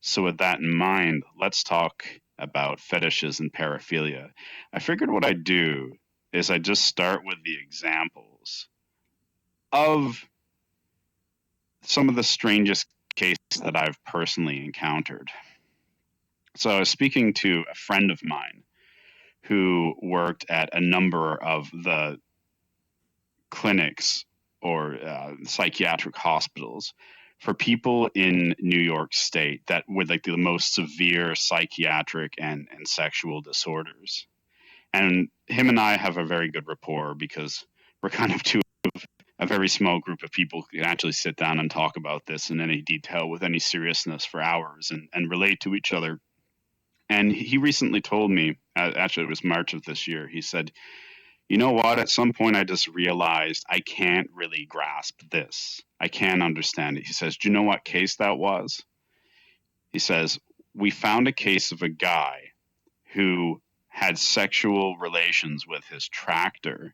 So, with that in mind, let's talk about fetishes and paraphilia. I figured what I'd do is I'd just start with the examples of some of the strangest cases that I've personally encountered. So, I was speaking to a friend of mine who worked at a number of the clinics or psychiatric hospitals for people in New York State that with like the most severe psychiatric and sexual disorders. And him and I have a very good rapport because we're kind of two a very small group of people who can actually sit down and talk about this in any detail with any seriousness for hours and relate to each other. And he recently told me, actually, it was March of this year, he said, you know what? At some point, I just realized I can't really grasp this. I can't understand it. He says, do you know what case that was? He says, we found a case of a guy who had sexual relations with his tractor,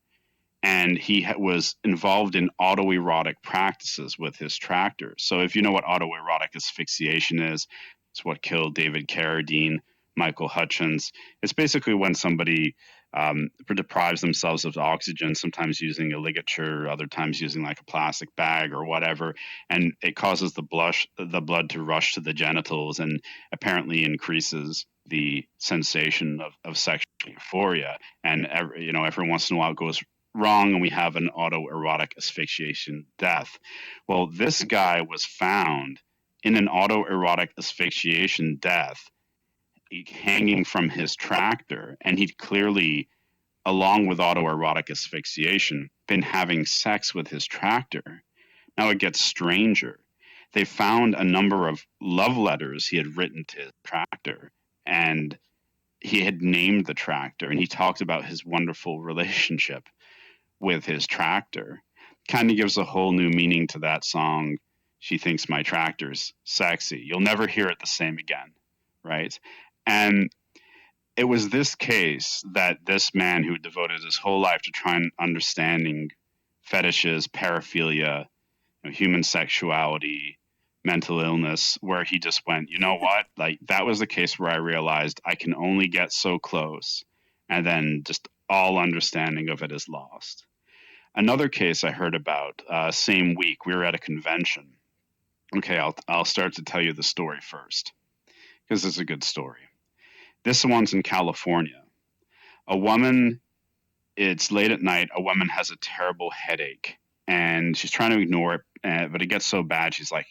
and he was involved in autoerotic practices with his tractor. So if you know what autoerotic asphyxiation is, it's what killed David Carradine, Michael Hutchins. It's basically when somebody deprives themselves of oxygen, sometimes using a ligature, other times using like a plastic bag or whatever, and it causes the blood to rush to the genitals and apparently increases the sensation of sexual euphoria. And every once in a while it goes wrong and we have an autoerotic asphyxiation death. Well, this guy was found in an autoerotic asphyxiation death hanging from his tractor, and he'd clearly, along with autoerotic asphyxiation, been having sex with his tractor. Now it gets stranger. They found a number of love letters he had written to his tractor, and he had named the tractor, and he talked about his wonderful relationship with his tractor. Kind of gives a whole new meaning to that song, She Thinks My Tractor's Sexy. You'll never hear it the same again, right? And it was this case that this man who devoted his whole life to trying understanding fetishes, paraphilia, human sexuality, mental illness, where he just went, you know what? Like that was the case where I realized I can only get so close, and then just all understanding of it is lost. Another case I heard about same week, we were at a convention. Okay, I'll start to tell you the story first because it's a good story. This one's in California. A woman, it's late at night, a woman has a terrible headache and she's trying to ignore it, but it gets so bad, she's like,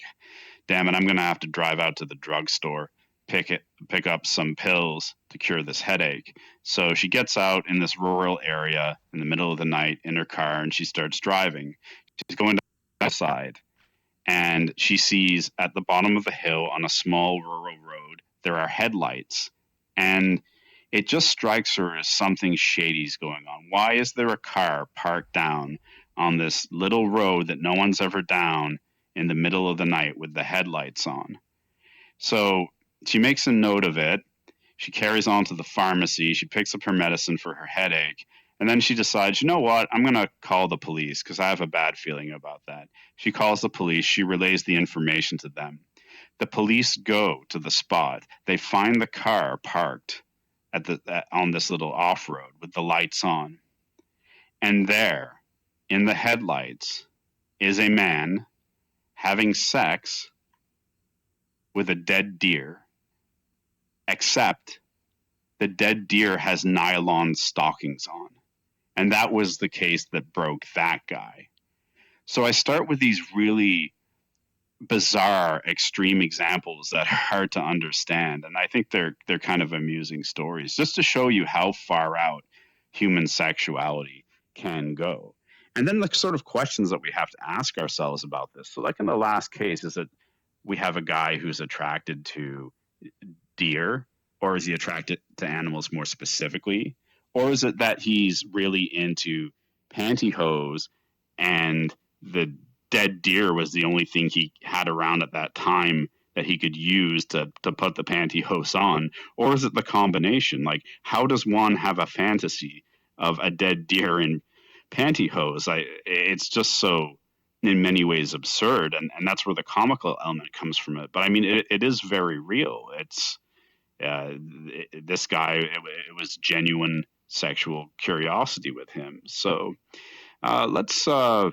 damn it, I'm going to have to drive out to the drugstore, pick up some pills to cure this headache. So she gets out in this rural area in the middle of the night in her car and she starts driving. She's going outside and she sees at the bottom of the hill on a small rural road, there are headlights. And it just strikes her as something shady's going on. Why is there a car parked down on this little road that no one's ever down in the middle of the night with the headlights on? So she makes a note of it. She carries on to the pharmacy. She picks up her medicine for her headache. And then she decides, you know what? I'm going to call the police because I have a bad feeling about that. She calls the police. She relays the information to them. The police go to the spot. They find the car parked on this little off-road with the lights on. And there, in the headlights, is a man having sex with a dead deer, except the dead deer has nylon stockings on. And that was the case that broke that guy. So I start with these really bizarre, extreme examples that are hard to understand, and I think they're kind of amusing stories, just to show you how far out human sexuality can go. And then the sort of questions that we have to ask ourselves about this. So, like in the last case, is it we have a guy who's attracted to deer, or is he attracted to animals more specifically, or is it that he's really into pantyhose and the dead deer was the only thing he had around at that time that he could use to put the pantyhose on? Or is it the combination? Like, how does one have a fantasy of a dead deer in pantyhose? It's just so in many ways absurd, and that's where the comical element comes from it. But I mean, it is very real. It's this guy. It was genuine sexual curiosity with him. So uh, let's uh,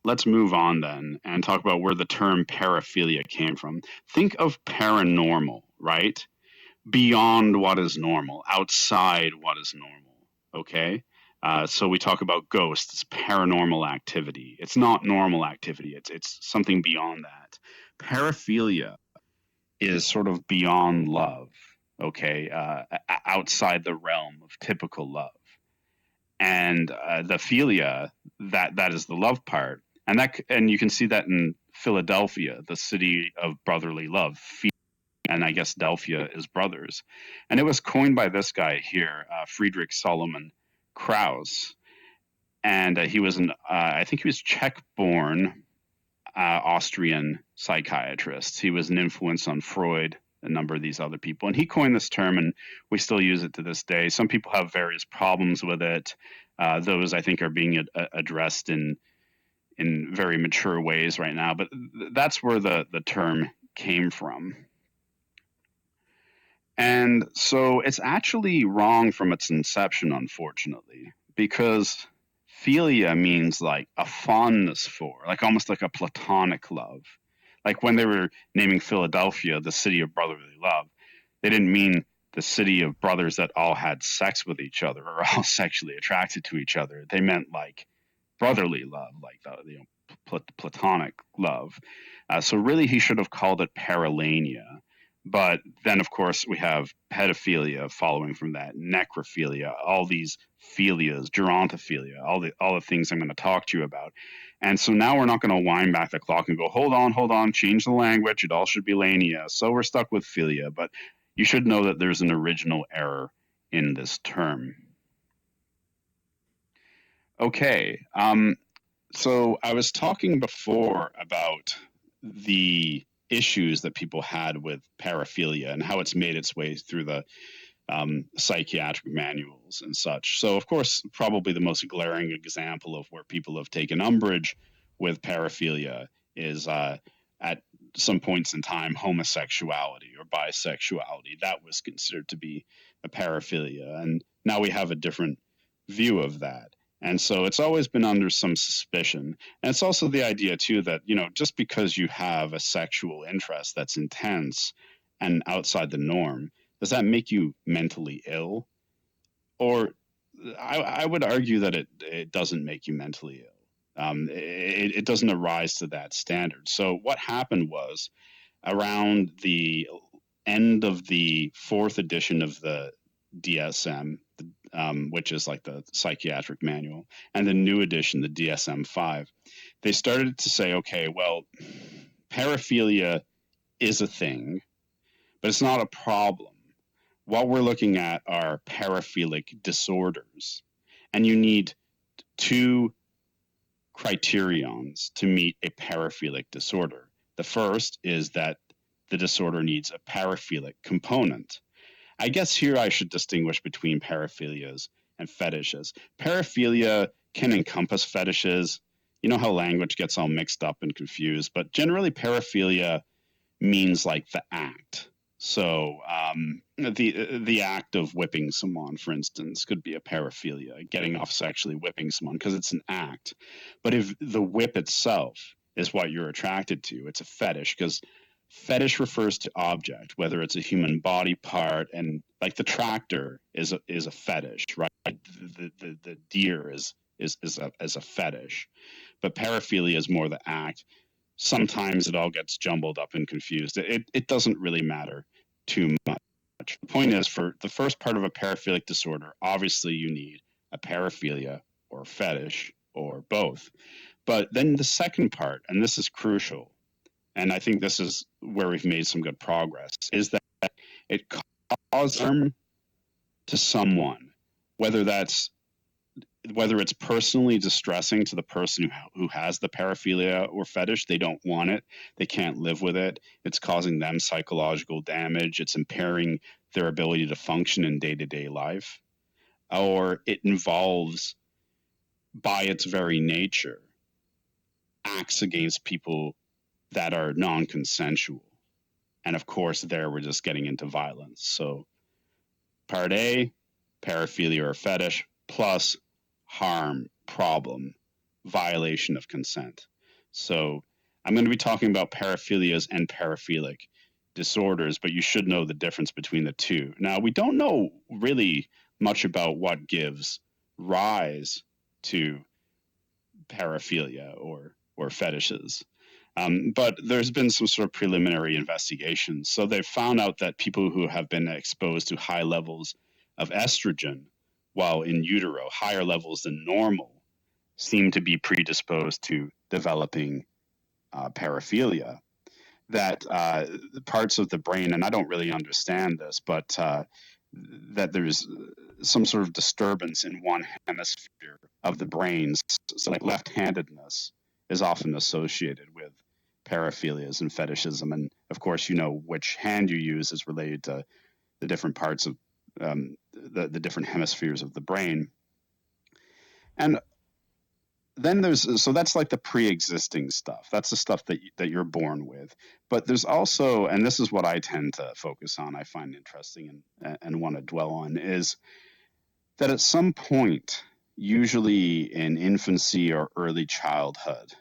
let's move on then and talk about where the term paraphilia came from. Think of paranormal, right? Beyond what is normal, outside what is normal. Okay. So we talk about ghosts, it's paranormal activity. It's not normal activity. It's something beyond that. Paraphilia is sort of beyond love. Okay, outside the realm of typical love, and the philia, that is the love part, and you can see that in Philadelphia, the city of brotherly love. And I guess Delphia is brothers. And it was coined by this guy here, Friedrich Solomon Krauss. And he was I think he was Czech-born Austrian psychiatrist. He was an influence on Freud, a number of these other people. And he coined this term, and we still use it to this day. Some people have various problems with it. Those, I think, are being addressed in very mature ways right now. But that's where the term came from. And so it's actually wrong from its inception, unfortunately, because philia means like a fondness for, like almost like a platonic love. Like when they were naming Philadelphia the city of brotherly love, they didn't mean the city of brothers that all had sex with each other or all sexually attracted to each other. They meant like brotherly love, like platonic love. So really, he should have called it paralania. But then, of course, we have pedophilia following from that, necrophilia, all these philias, gerontophilia, all the things I'm going to talk to you about. And so now we're not going to wind back the clock and go, hold on, change the language. It all should be lania. So we're stuck with philia. But you should know that there's an original error in this term. Okay. So I was talking before about the issues that people had with paraphilia and how it's made its way through the psychiatric manuals and such. So, of course, probably the most glaring example of where people have taken umbrage with paraphilia is at some points in time homosexuality or bisexuality. That was considered to be a paraphilia. And now we have a different view of that. And so it's always been under some suspicion. And it's also the idea, too, that, just because you have a sexual interest that's intense and outside the norm, does that make you mentally ill? Or I would argue that it doesn't make you mentally ill. It doesn't arise to that standard. So what happened was around the end of the fourth edition of the DSM, which is like the psychiatric manual, and the new edition, the DSM-5, they started to say, okay, well, paraphilia is a thing, but it's not a problem. What we're looking at are paraphilic disorders, and you need two criterions to meet a paraphilic disorder. The first is that the disorder needs a paraphilic component. I guess here I should distinguish between paraphilias and fetishes. Paraphilia can encompass fetishes. You know how language gets all mixed up and confused, but generally paraphilia means like the act. So the act of whipping someone, for instance, could be a paraphilia, getting off sexually whipping someone, because it's an act. But if the whip itself is what you're attracted to, it's a fetish, because fetish refers to object, whether it's a human body part, and like the tractor is a fetish, right? The deer is a fetish, but paraphilia is more the act. Sometimes it all gets jumbled up and confused. It doesn't really matter too much. The point is, for the first part of a paraphilic disorder, obviously you need a paraphilia or fetish or both. But then the second part, and this is crucial, and I think this is where we've made some good progress, is that it causes harm to someone, whether it's personally distressing to the person who has the paraphilia or fetish. They don't want it. They can't live with it. It's causing them psychological damage. It's impairing their ability to function in day-to-day life. Or it involves, by its very nature, acts against people that are non-consensual. And of course, there we're just getting into violence. So part A, paraphilia or fetish, plus harm, problem, violation of consent. So I'm going to be talking about paraphilias and paraphilic disorders, but you should know the difference between the two. Now, we don't know really much about what gives rise to paraphilia or fetishes. But there's been some sort of preliminary investigations. So they've found out that people who have been exposed to high levels of estrogen while in utero, higher levels than normal, seem to be predisposed to developing paraphilia. That parts of the brain, and I don't really understand this, but that there's some sort of disturbance in one hemisphere of the brain. So, like left-handedness is often associated with paraphilias and fetishism, and of course, you know which hand you use is related to the different parts of the different hemispheres of the brain. And then there's so that's like the pre-existing stuff. That's the stuff that you're born with. But there's also, and this is what I tend to focus on, I find interesting and want to dwell on, is that at some point, usually in infancy or early childhood,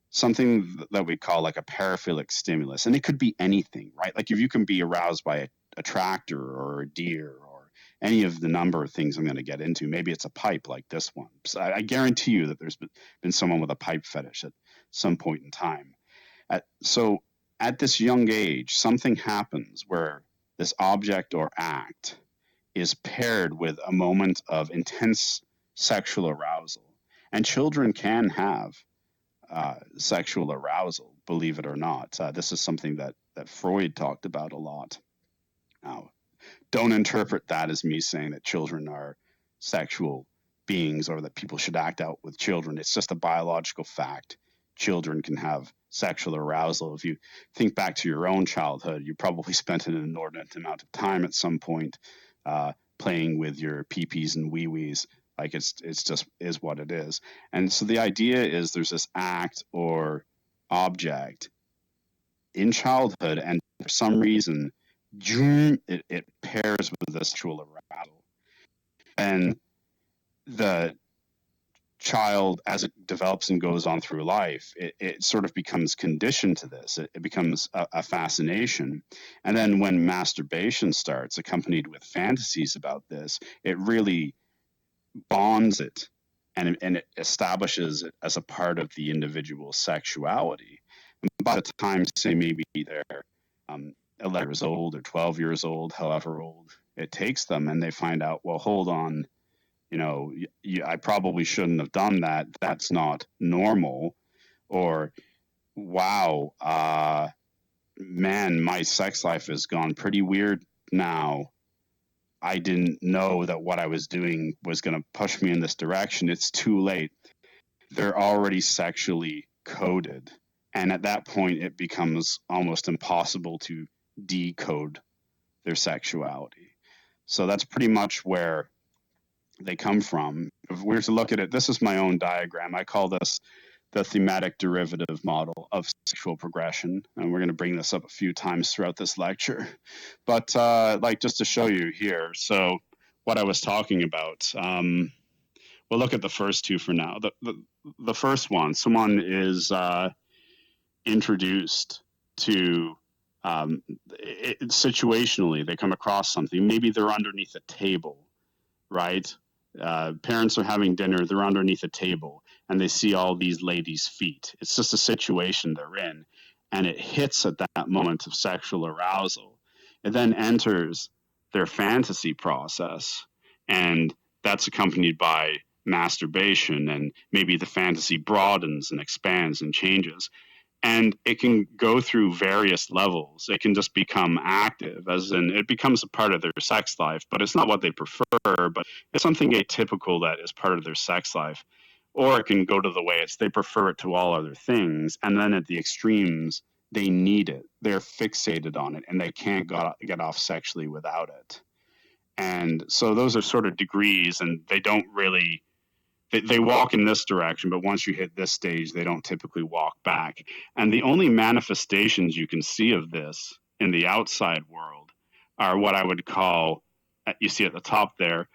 something that we call like a paraphilic stimulus, and it could be anything, right? Like if you can be aroused by a tractor or a deer or any of the number of things I'm going to get into. Maybe it's a pipe like this one. So I guarantee you that there's been someone with a pipe fetish at some point in time. So at this young age, something happens where this object or act is paired with a moment of intense sexual arousal. And children can have sexual arousal, believe it or not. This is something that Freud talked about a lot. Now, don't interpret that as me saying that children are sexual beings or that people should act out with children. It's just a biological fact. Children can have sexual arousal. If you think back to your own childhood, you probably spent an inordinate amount of time at some point playing with your pee-pees and wee-wees. Like it's just is what it is. And so the idea is there's this act or object in childhood, and for some reason, it pairs with the sexual arousal. And the child, as it develops and goes on through life, it sort of becomes conditioned to this. It becomes a fascination. And then when masturbation starts, accompanied with fantasies about this, it really bonds it and it establishes it as a part of the individual's sexuality. And by the time, say, maybe they're 11 years old or 12 years old, however old it takes them, and they find out, well, hold on, you know, I probably shouldn't have done that. That's not normal. Or, wow, man, my sex life has gone pretty weird now. I didn't know that what I was doing was going to push me in this direction. It's too late. They're already sexually coded. And at that point, it becomes almost impossible to decode their sexuality. So that's pretty much where they come from. If we were to look at it, this is my own diagram. I call this the thematic derivative model of sexual progression. And we're going to bring this up a few times throughout this lecture. But like just to show you here, so what I was talking about, we'll look at the first two for now. The first one, someone is introduced to situationally, they come across something. Maybe they're underneath a table, right? Parents are having dinner, they're underneath a table, and they see all these ladies' feet. It's just a situation they're in, and it hits at that moment of sexual arousal. It then enters their fantasy process, and that's accompanied by masturbation, and maybe the fantasy broadens and expands and changes. And it can go through various levels. It can just become active, as in it becomes a part of their sex life, but it's not what they prefer, but it's something atypical that is part of their sex life. Or it can go to the way it's they prefer it to all other things. And then at the extremes, they need it. They're fixated on it and they can't get off sexually without it. And so those are sort of degrees, and they walk in this direction, but once you hit this stage, they don't typically walk back. And the only manifestations you can see of this in the outside world are what I would call, you see at the top there,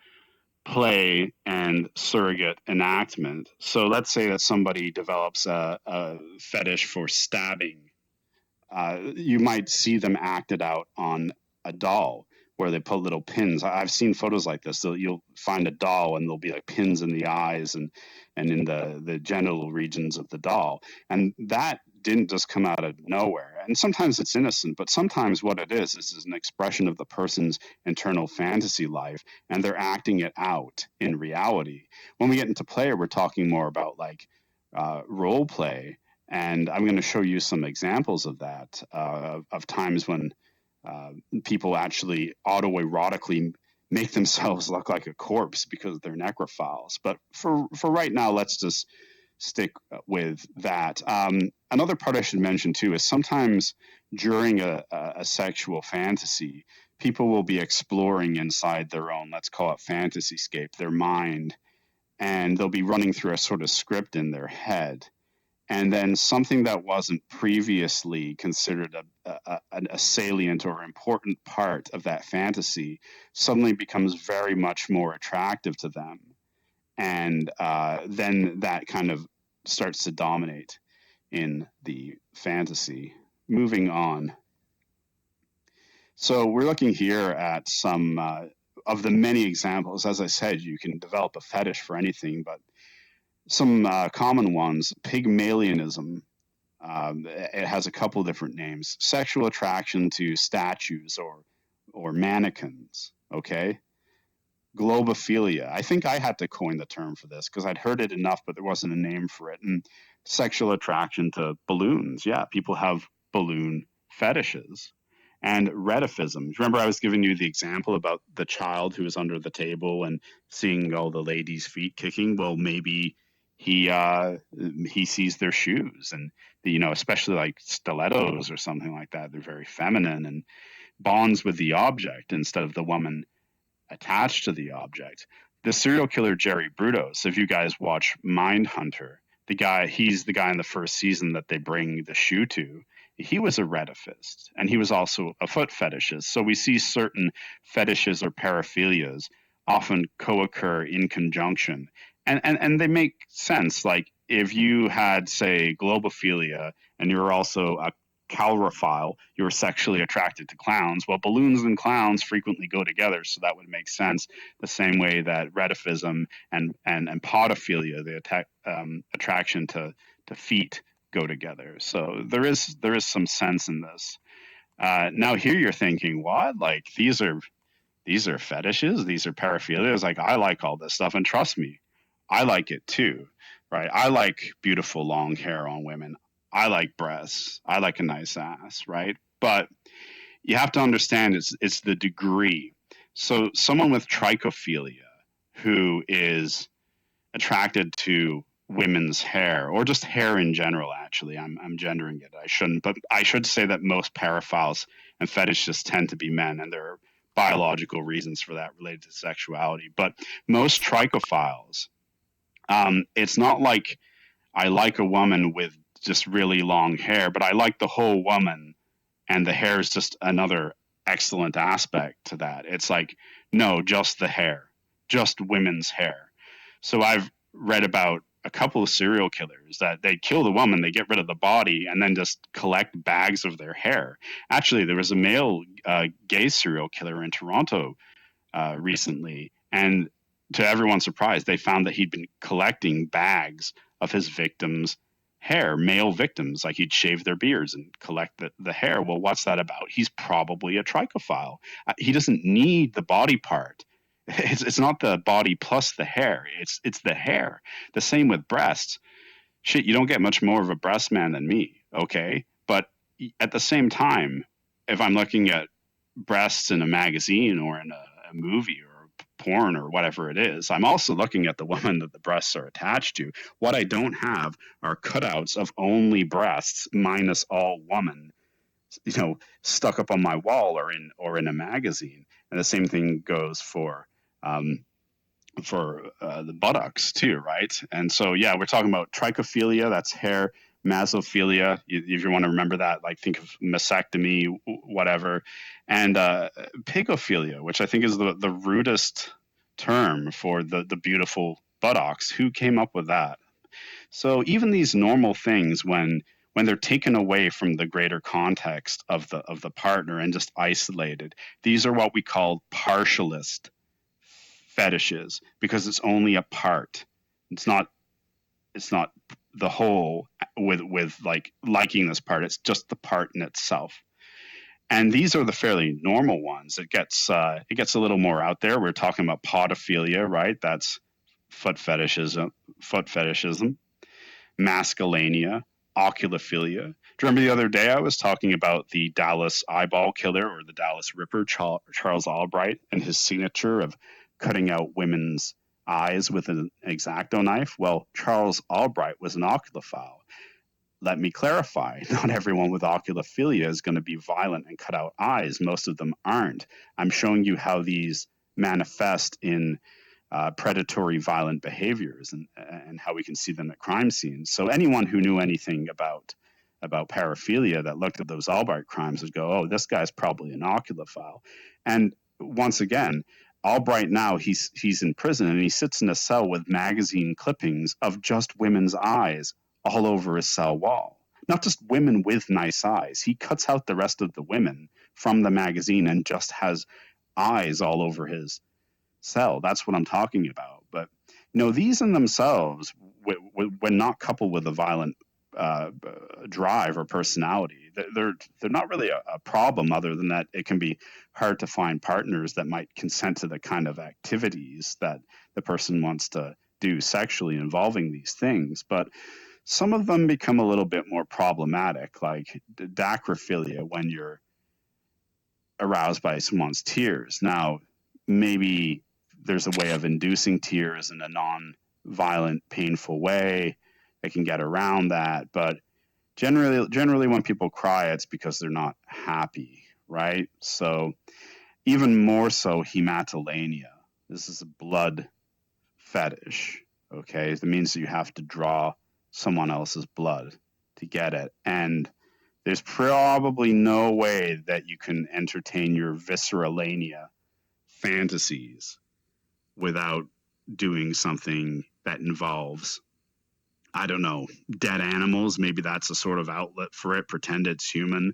play and surrogate enactment. So let's say that somebody develops a fetish for stabbing. You might see them acted out on a doll where they put little pins. I've seen photos like this. So you'll find a doll and there'll be like pins in the eyes and in the genital regions of the doll. And that didn't just come out of nowhere. And sometimes it's innocent, but sometimes what it is an expression of the person's internal fantasy life, and they're acting it out in reality. When we get into play, we're talking more about like role play, and I'm going to show you some examples of that, of times when people actually autoerotically make themselves look like a corpse because they're necrophiles. But for right now, let's just stick with that. Another part I should mention too is sometimes during a sexual fantasy, people will be exploring inside their own, let's call it fantasy scape, their mind, and they'll be running through a sort of script in their head. And then something that wasn't previously considered a salient or important part of that fantasy suddenly becomes very much more attractive to them. And then that kind of starts to dominate in the fantasy. Moving on. So we're looking here at some of the many examples. As I said, you can develop a fetish for anything, but some common ones: Pygmalionism. It has a couple different names: sexual attraction to statues or mannequins. Okay, globophilia. I think I had to coin the term for this because I'd heard it enough, but there wasn't a name for it. And sexual attraction to balloons. Yeah, people have balloon fetishes. And retifism. Remember, I was giving you the example about the child who was under the table and seeing all the ladies' feet kicking. Well, maybe he sees their shoes, and especially like stilettos or something like that. They're very feminine and bonds with the object instead of the woman attached to the object. The serial killer Jerry Brudos, if you guys watch Mindhunter, he's the guy in the first season that they bring the shoe to. He was a retifist, and he was also a foot fetishist. So we see certain fetishes or paraphilias often co-occur in conjunction, and they make sense. Like if you had, say, globophilia, and you're also a calrophile, you were sexually attracted to clowns. Well, balloons and clowns frequently go together, so that would make sense. The same way that retifism and podophilia, the attraction to feet, go together. So there is some sense in this. Now here you're thinking, what? Like these are fetishes, these are paraphilias. Like I like all this stuff, and trust me, I like it too, right? I like beautiful long hair on women. I like breasts. I like a nice ass, right? But you have to understand it's the degree. So someone with trichophilia who is attracted to women's hair or just hair in general, actually, I'm gendering it. I shouldn't, but I should say that most paraphiles and fetishists tend to be men, and there are biological reasons for that related to sexuality. But most trichophiles, it's not like I like a woman with just really long hair, but I like the whole woman, and the hair is just another excellent aspect to that. It's like, no, just the hair, just women's hair. So I've read about a couple of serial killers that they kill the woman, they get rid of the body, and then just collect bags of their hair. Actually, there was a male gay serial killer in Toronto recently, and to everyone's surprise, they found that he'd been collecting bags of his victims' hair, male victims. Like he'd shave their beards and collect the hair. Well, what's that about? He's probably a trichophile. He doesn't need the body part. It's not the body plus the hair. It's the hair. The same with breasts. Shit, you don't get much more of a breast man than me, okay? But at the same time, if I'm looking at breasts in a magazine or in a movie or porn or whatever it is, I'm also looking at the woman that the breasts are attached to. What I don't have are cutouts of only breasts minus all woman, stuck up on my wall or in a magazine. And the same thing goes for the buttocks too, right? And so yeah, we're talking about trichophilia, that's hair. Masophilia, if you want to remember that, like think of mastectomy, whatever, and pigophilia, which I think is the rudest term for the beautiful buttocks. Who came up with that? So even these normal things, when they're taken away from the greater context of the partner and just isolated, these are what we call partialist fetishes, because it's only a part. It's not the whole, with like liking this part. It's just the part in itself. And these are the fairly normal ones. It gets a little more out there. We're talking about podophilia, right? That's foot fetishism, masculania, oculophilia. Do you remember the other day I was talking about the Dallas eyeball killer, or the Dallas Ripper, Charles Albright, and his signature of cutting out women's eyes with an X-Acto knife? Well, Charles Albright was an oculophile. Let me clarify. Not everyone with oculophilia is going to be violent and cut out eyes. Most of them aren't. I'm showing you how these manifest in predatory violent behaviors, and how we can see them at crime scenes. So anyone who knew anything about paraphilia that looked at those Albright crimes would go, oh, this guy's probably an oculophile. And once again, Albright now, he's in prison, and he sits in a cell with magazine clippings of just women's eyes all over his cell wall. Not just women with nice eyes. He cuts out the rest of the women from the magazine and just has eyes all over his cell. That's what I'm talking about. But these in themselves, when not coupled with a violent drive or personality, they're not really a problem, other than that it can be hard to find partners that might consent to the kind of activities that the person wants to do sexually involving these things. But some of them become a little bit more problematic, like dacrophilia, when you're aroused by someone's tears. Now, maybe there's a way of inducing tears in a non-violent, painful way that can get around that. But generally when people cry, it's because they're not happy, right? So even more so, hematolania. This is a blood fetish, okay? That means that you have to draw someone else's blood to get it. And there's probably no way that you can entertain your visceralania fantasies without doing something that involves, I don't know, dead animals. Maybe that's a sort of outlet for it. Pretend it's human.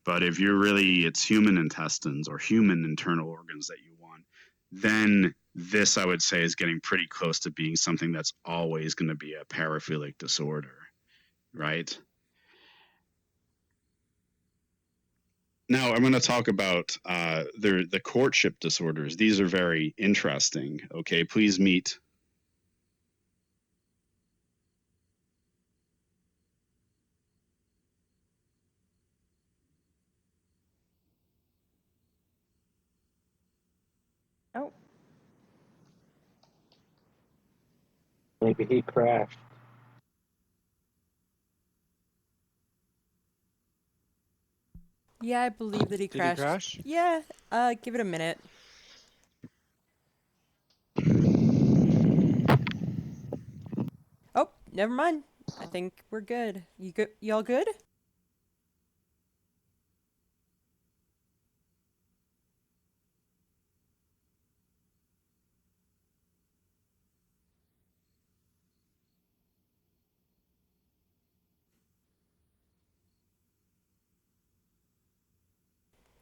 But if it's human intestines or human internal organs that you want, then this, I would say, is getting pretty close to being something that's always going to be a paraphilic disorder, right? Now, I'm going to talk about the courtship disorders. These are very interesting. Okay, please meet. Oh, Maybe he crashed. yeah, I believe that he Did crashed. he crash? Yeah, give it a minute. Oh, never mind. I think we're good. You good? Y'all good?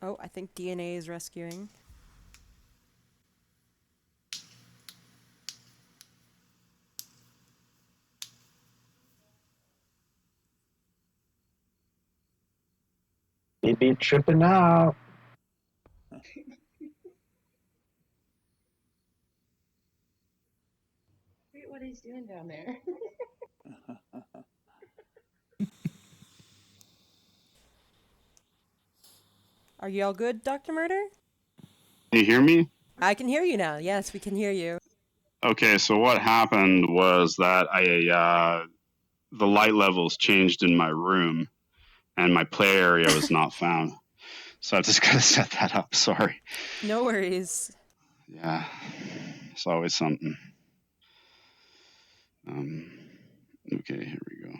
Oh, I think DNA is rescuing. He be tripping out. Wait, what he's doing down there? Are y'all good, Dr. Murder? Can you hear me? I can hear you now. Yes, we can hear you. Okay, so what happened was that the light levels changed in my room, and my play area was not found. So I just got to set that up. Sorry. No worries. Yeah. It's always something. Okay, here we go.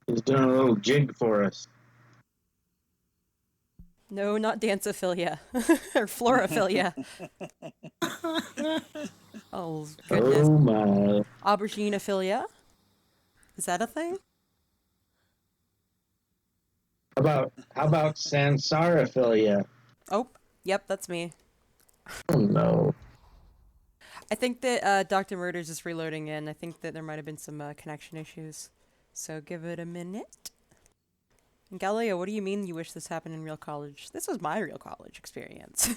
He's doing a little jig for us. No, not danceophilia. Or florophilia. Oh, goodness. Oh my. Auberginephilia? Is that a thing? How about Sansaraphilia? Oh, yep, that's me. Oh no. I think that Dr. Murder's just reloading in. I think that there might have been some connection issues. So give it a minute. And Galileo, what do you mean you wish this happened in real college? This was my real college experience.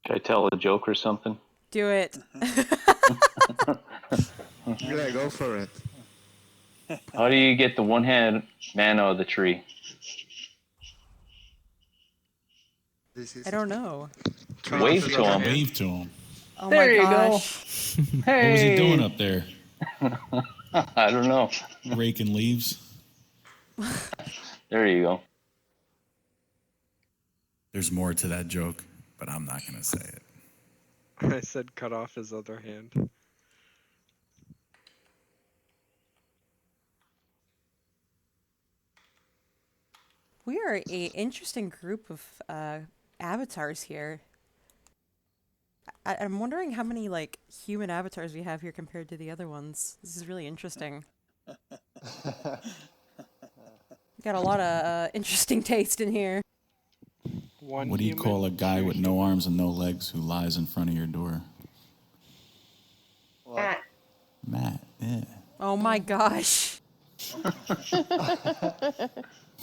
Should I tell a joke or something? Do it. Yeah, go for it. How do you get the one-handed man out of the tree? This is I don't know. Turn Wave off the to other him. hand. Wave to him. Oh There my you gosh. go. What was he Hey! doing up there? I don't know. Raking leaves? There you go. There's more to that joke, but I'm not going to say it. I said cut off his other hand. We are a interesting group of avatars here. I'm wondering how many like human avatars we have here compared to the other ones. This is really interesting. Got a lot of interesting taste in here. One What do you human, call a guy two with no human. arms and no legs who lies in front of your door? Matt. Matt, yeah. Oh my gosh.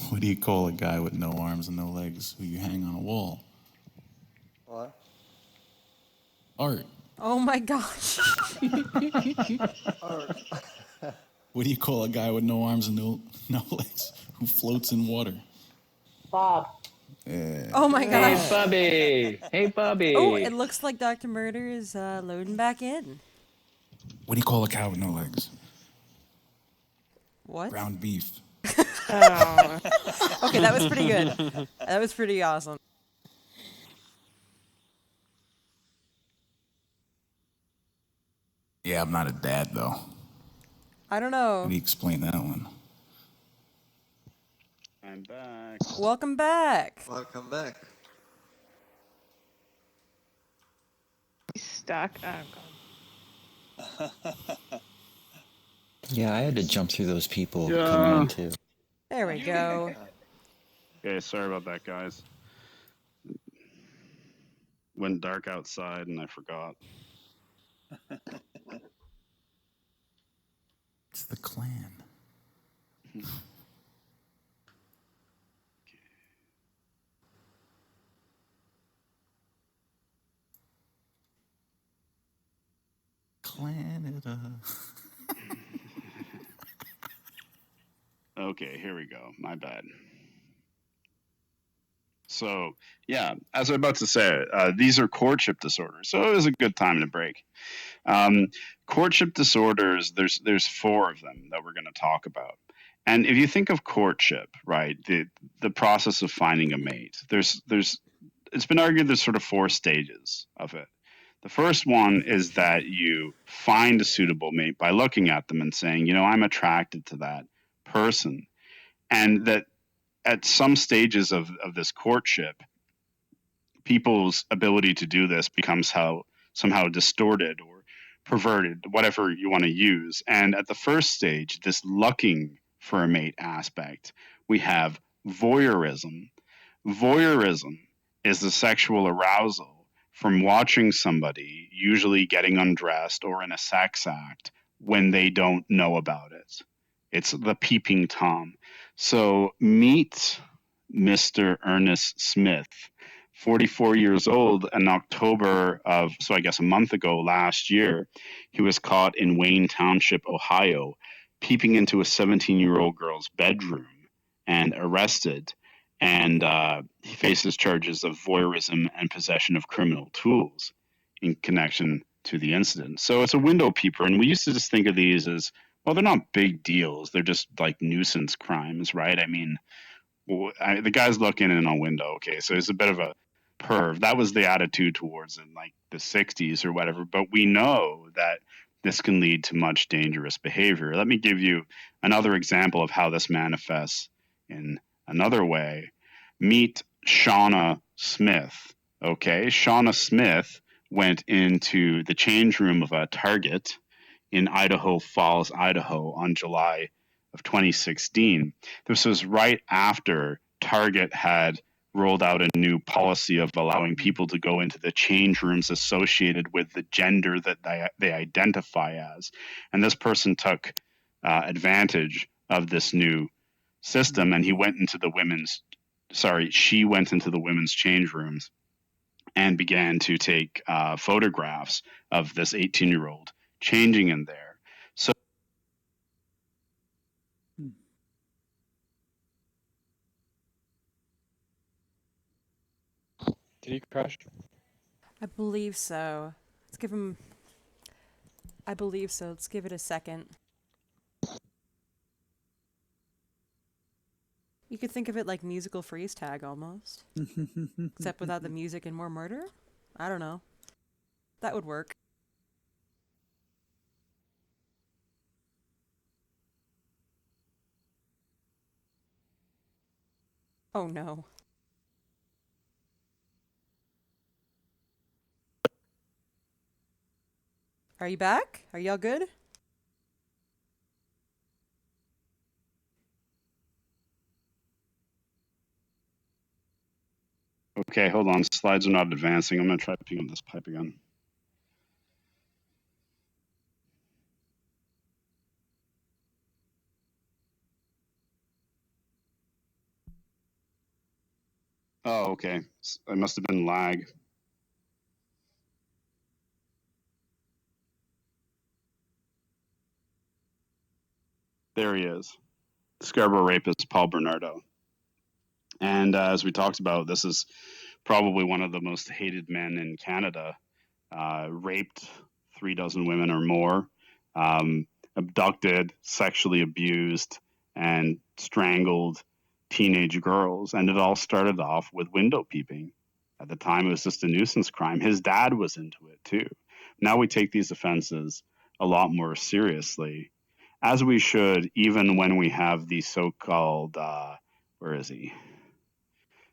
What do you call a guy with no arms and no legs who you hang on a wall? What? Art. Oh my gosh. What do you call a guy with no arms and no legs who floats in water? Bob. Yeah. Oh my Hey, gosh. Bobby. Hey, Bobby. Oh, it looks like Dr. Murder is loading back in. What do you call a cow with no legs? What? Ground beef. Okay, that was pretty good. That was pretty awesome. Yeah, I'm not a dad, though. I don't How know. do you explain that one? I'm back. Welcome back. Welcome back. Stuck. Oh god. Yeah, I had to jump through those people Yeah. coming in too. There we go. Okay, sorry about that, guys. Went dark outside and I forgot. It's the clan. Canada. Okay, here we go. My bad. So, yeah, as I'm about to say, these are courtship disorders. So it was a good time to break. Courtship disorders, there's four of them that we're going to talk about. And if you think of courtship, right, the process of finding a mate, there's it's been argued there's sort of four stages of it. The first one is that you find a suitable mate by looking at them and saying, I'm attracted to that person. And that at some stages of this courtship, people's ability to do this becomes somehow distorted or perverted, whatever you want to use. And at the first stage, this looking for a mate aspect. We have voyeurism. Voyeurism is the sexual arousal from watching somebody, usually getting undressed or in a sex act, when they don't know about it. It's the peeping Tom. So meet Mr. Ernest Smith, 44 years old, in October of, so I guess a month ago last year, he was caught in Wayne Township, Ohio, peeping into a 17-year-old girl's bedroom and arrested. And he faces charges of voyeurism and possession of criminal tools in connection to the incident. So it's a window peeper. And we used to just think of these as, well, they're not big deals. They're just like nuisance crimes, right? I mean, the guy's looking in a window. Okay, so he's a bit of a perv. That was the attitude towards in like the 60s or whatever. But we know that this can lead to much dangerous behavior. Let me give you another example of how this manifests in another way. Meet Shauna Smith. Okay, Shauna Smith went into the change room of a Target in Idaho Falls, Idaho on July of 2016. This was right after Target had rolled out a new policy of allowing people to go into the change rooms associated with the gender that they identify as. And this person took advantage of this new system, and she went into the women's change rooms and began to take photographs of this 18-year-old changing in there. So Did he crash? I believe so. Let's give him. I believe so. Let's give it a second. You could think of it like musical freeze tag almost. Except without the music and more murder? I don't know. That would work. Oh no. Are you back? Are y'all good? okay, hold on. Slides are not advancing. I'm going to try to ping on this pipe again. Oh, okay. It must have been lag. There he is. Scarborough rapist Paul Bernardo. And as we talked about, this is probably one of the most hated men in Canada. Raped 36 women or more, abducted, sexually abused, and strangled teenage girls. And it all started off with window peeping. At the time, it was just a nuisance crime. His dad was into it too. Now we take these offenses a lot more seriously, as we should, even when we have the so-called, where is he?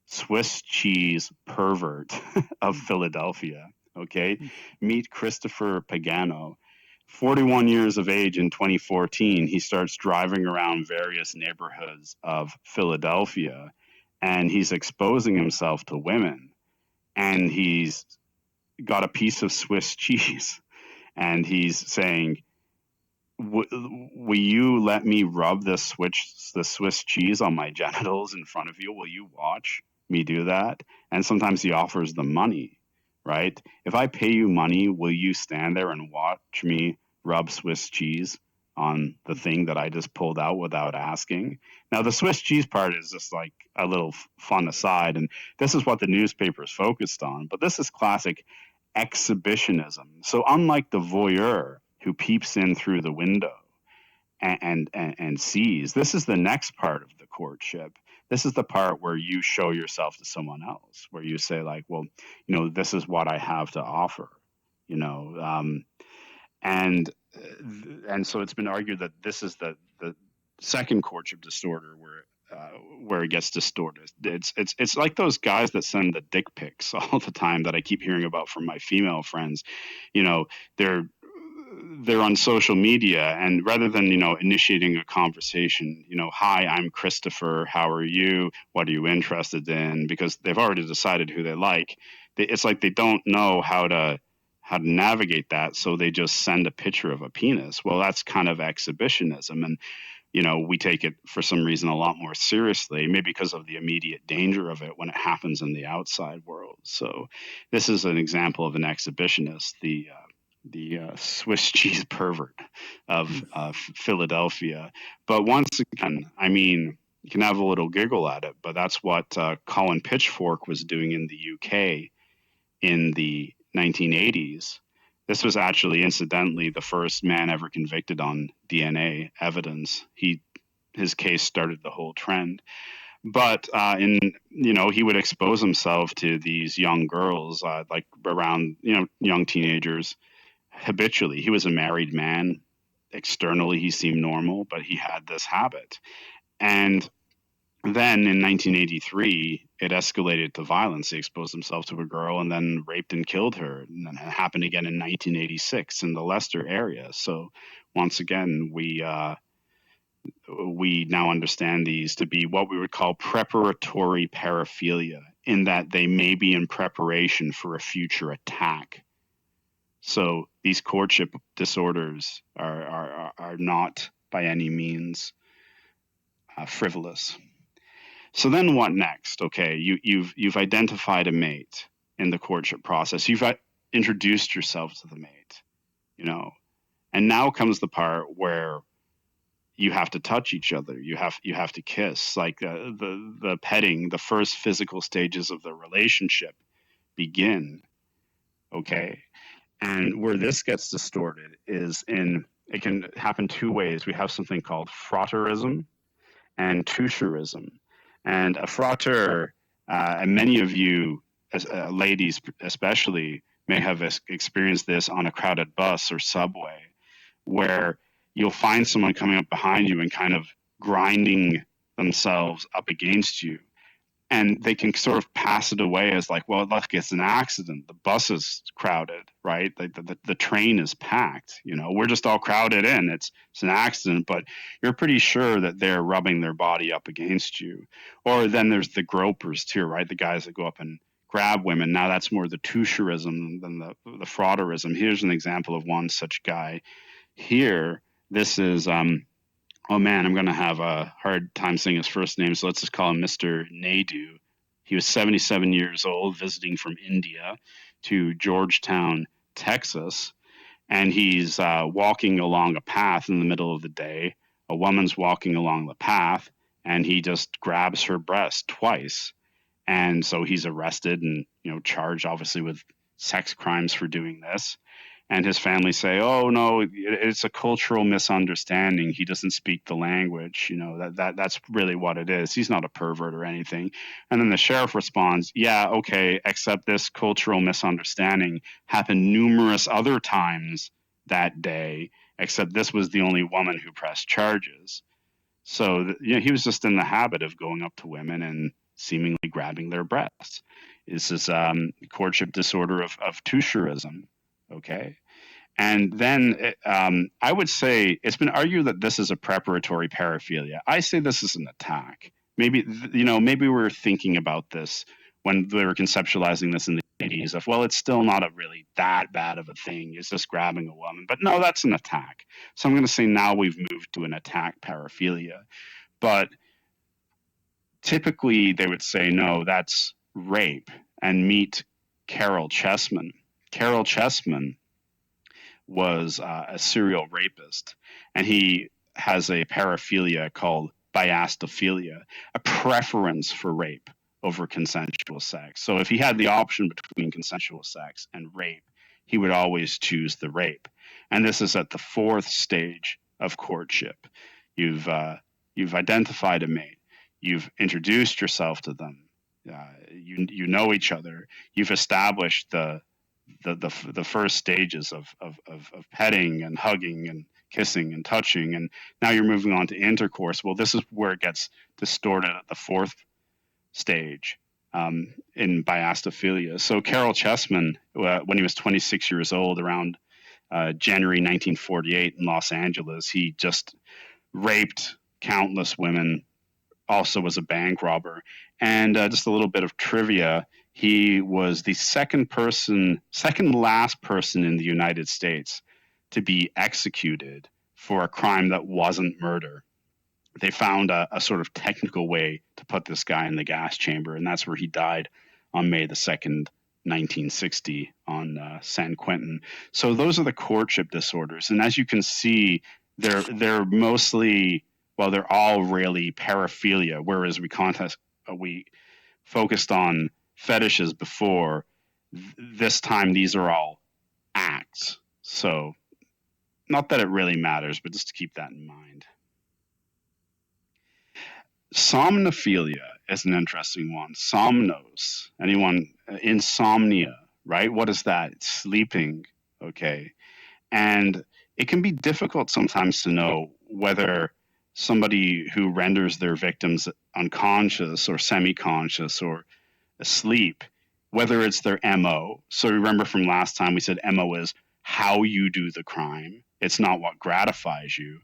Swiss cheese pervert of Philadelphia. Okay, meet Christopher Pagano. 41 years of age in 2014, he starts driving around various neighborhoods of Philadelphia, and he's exposing himself to women, and he's got a piece of Swiss cheese, and he's saying, will you let me rub the Swiss cheese on my genitals in front of you? Will you watch me do that? And sometimes he offers them money, right? If I pay you money, will you stand there and watch me rub Swiss cheese on the thing that I just pulled out without asking? Now, the Swiss cheese part is just like a little fun aside, and this is what the newspaper is focused on, but this is classic exhibitionism. So unlike the voyeur who peeps in through the window and sees, this is the next part of the courtship. This is the part where you show yourself to someone else, where you say like, well, this is what I have to offer, and so it's been argued that this is the second courtship disorder where it gets distorted. It's like those guys that send the dick pics all the time that I keep hearing about from my female friends. They're they're on social media, and rather than, initiating a conversation, hi, I'm Christopher, how are you, what are you interested in, because they've already decided who they like. It's like they don't know how to navigate that, so they just send a picture of a penis. Well, that's kind of exhibitionism, and we take it for some reason a lot more seriously, maybe because of the immediate danger of it when it happens in the outside world. So this is an example of an exhibitionist, the Swiss cheese pervert of Philadelphia. But once again, I mean, you can have a little giggle at it, but that's what Colin Pitchfork was doing in the UK in the 1980s. This was actually, incidentally, the first man ever convicted on DNA evidence. His case started the whole trend. But he would expose himself to these young girls, like around, young teenagers, habitually. He was a married man. Externally, he seemed normal, but he had this habit. And then in 1983, it escalated to violence. He exposed himself to a girl and then raped and killed her. And then it happened again in 1986 in the Leicester area. So once again, we now understand these to be what we would call preparatory paraphilia, in that they may be in preparation for a future attack. So these courtship disorders are not by any means frivolous. So then what next? Okay, you've identified a mate in the courtship process. You've introduced yourself to the mate, and now comes the part where you have to touch each other. You have to kiss. Like the petting, the first physical stages of the relationship begin. Okay, and where this gets distorted is it can happen two ways. We have something called frotteurism and toucheurism. And a frotteur, and many of you, as ladies especially, may have experienced this on a crowded bus or subway, where you'll find someone coming up behind you and kind of grinding themselves up against you. And they can sort of pass it away as like, well, look, it's an accident. The bus is crowded, right? The train is packed. We're just all crowded in. It's an accident, but you're pretty sure that they're rubbing their body up against you. Or then there's the gropers too, right? The guys that go up and grab women. Now that's more the toucheurism than the frotteurism. Here's an example of one such guy here. This is oh man, I'm going to have a hard time saying his first name, so let's just call him Mr. Naidu. He was 77 years old, visiting from India to Georgetown, Texas, and he's walking along a path in the middle of the day. A woman's walking along the path, and he just grabs her breast twice. And so he's arrested and, charged obviously with sex crimes for doing this. And his family say, oh, no, it's a cultural misunderstanding. He doesn't speak the language. That's really what it is. He's not a pervert or anything. And then the sheriff responds, yeah, okay, except this cultural misunderstanding happened numerous other times that day, except this was the only woman who pressed charges. So he was just in the habit of going up to women and seemingly grabbing their breasts. This is courtship disorder of toucheurism. Okay. And then I would say it's been argued that this is a preparatory paraphilia. I say this is an attack. Maybe we're thinking about this when they were conceptualizing this in the 80s of, well, it's still not a really that bad of a thing. It's just grabbing a woman. But no, that's an attack. So I'm going to say now we've moved to an attack paraphilia. But typically they would say, no, that's rape. And meet Carol Chessman. Carol Chessman was a serial rapist, and he has a paraphilia called biastophilia, a preference for rape over consensual sex. So if he had the option between consensual sex and rape, he would always choose the rape. And this is at the fourth stage of courtship. You've identified a mate. You've introduced yourself to them. You know each other. You've established the first stages of petting and hugging and kissing and touching, and now you're moving on to intercourse. Well, this is where it gets distorted at the fourth stage in biastophilia. So Carol Chessman, when he was 26 years old, around January 1948 in Los Angeles. He just raped countless women, also was a bank robber. And just a little bit of trivia, he was the second last person in the United States to be executed for a crime that wasn't murder. They found a sort of technical way to put this guy in the gas chamber, and that's where he died on May the 2nd, 1960 on San Quentin. So those are the courtship disorders. And as you can see, they're mostly, well, they're all really paraphilia, whereas we focused on fetishes before. This time, these are all acts. So not that it really matters, but just to keep that in mind. Somnophilia is an interesting one. Somnos, anyone, insomnia, right? What is that? It's sleeping, okay? And it can be difficult sometimes to know whether somebody who renders their victims unconscious or semi-conscious or asleep, whether it's their MO. So remember from last time we said MO is how you do the crime. It's not what gratifies you.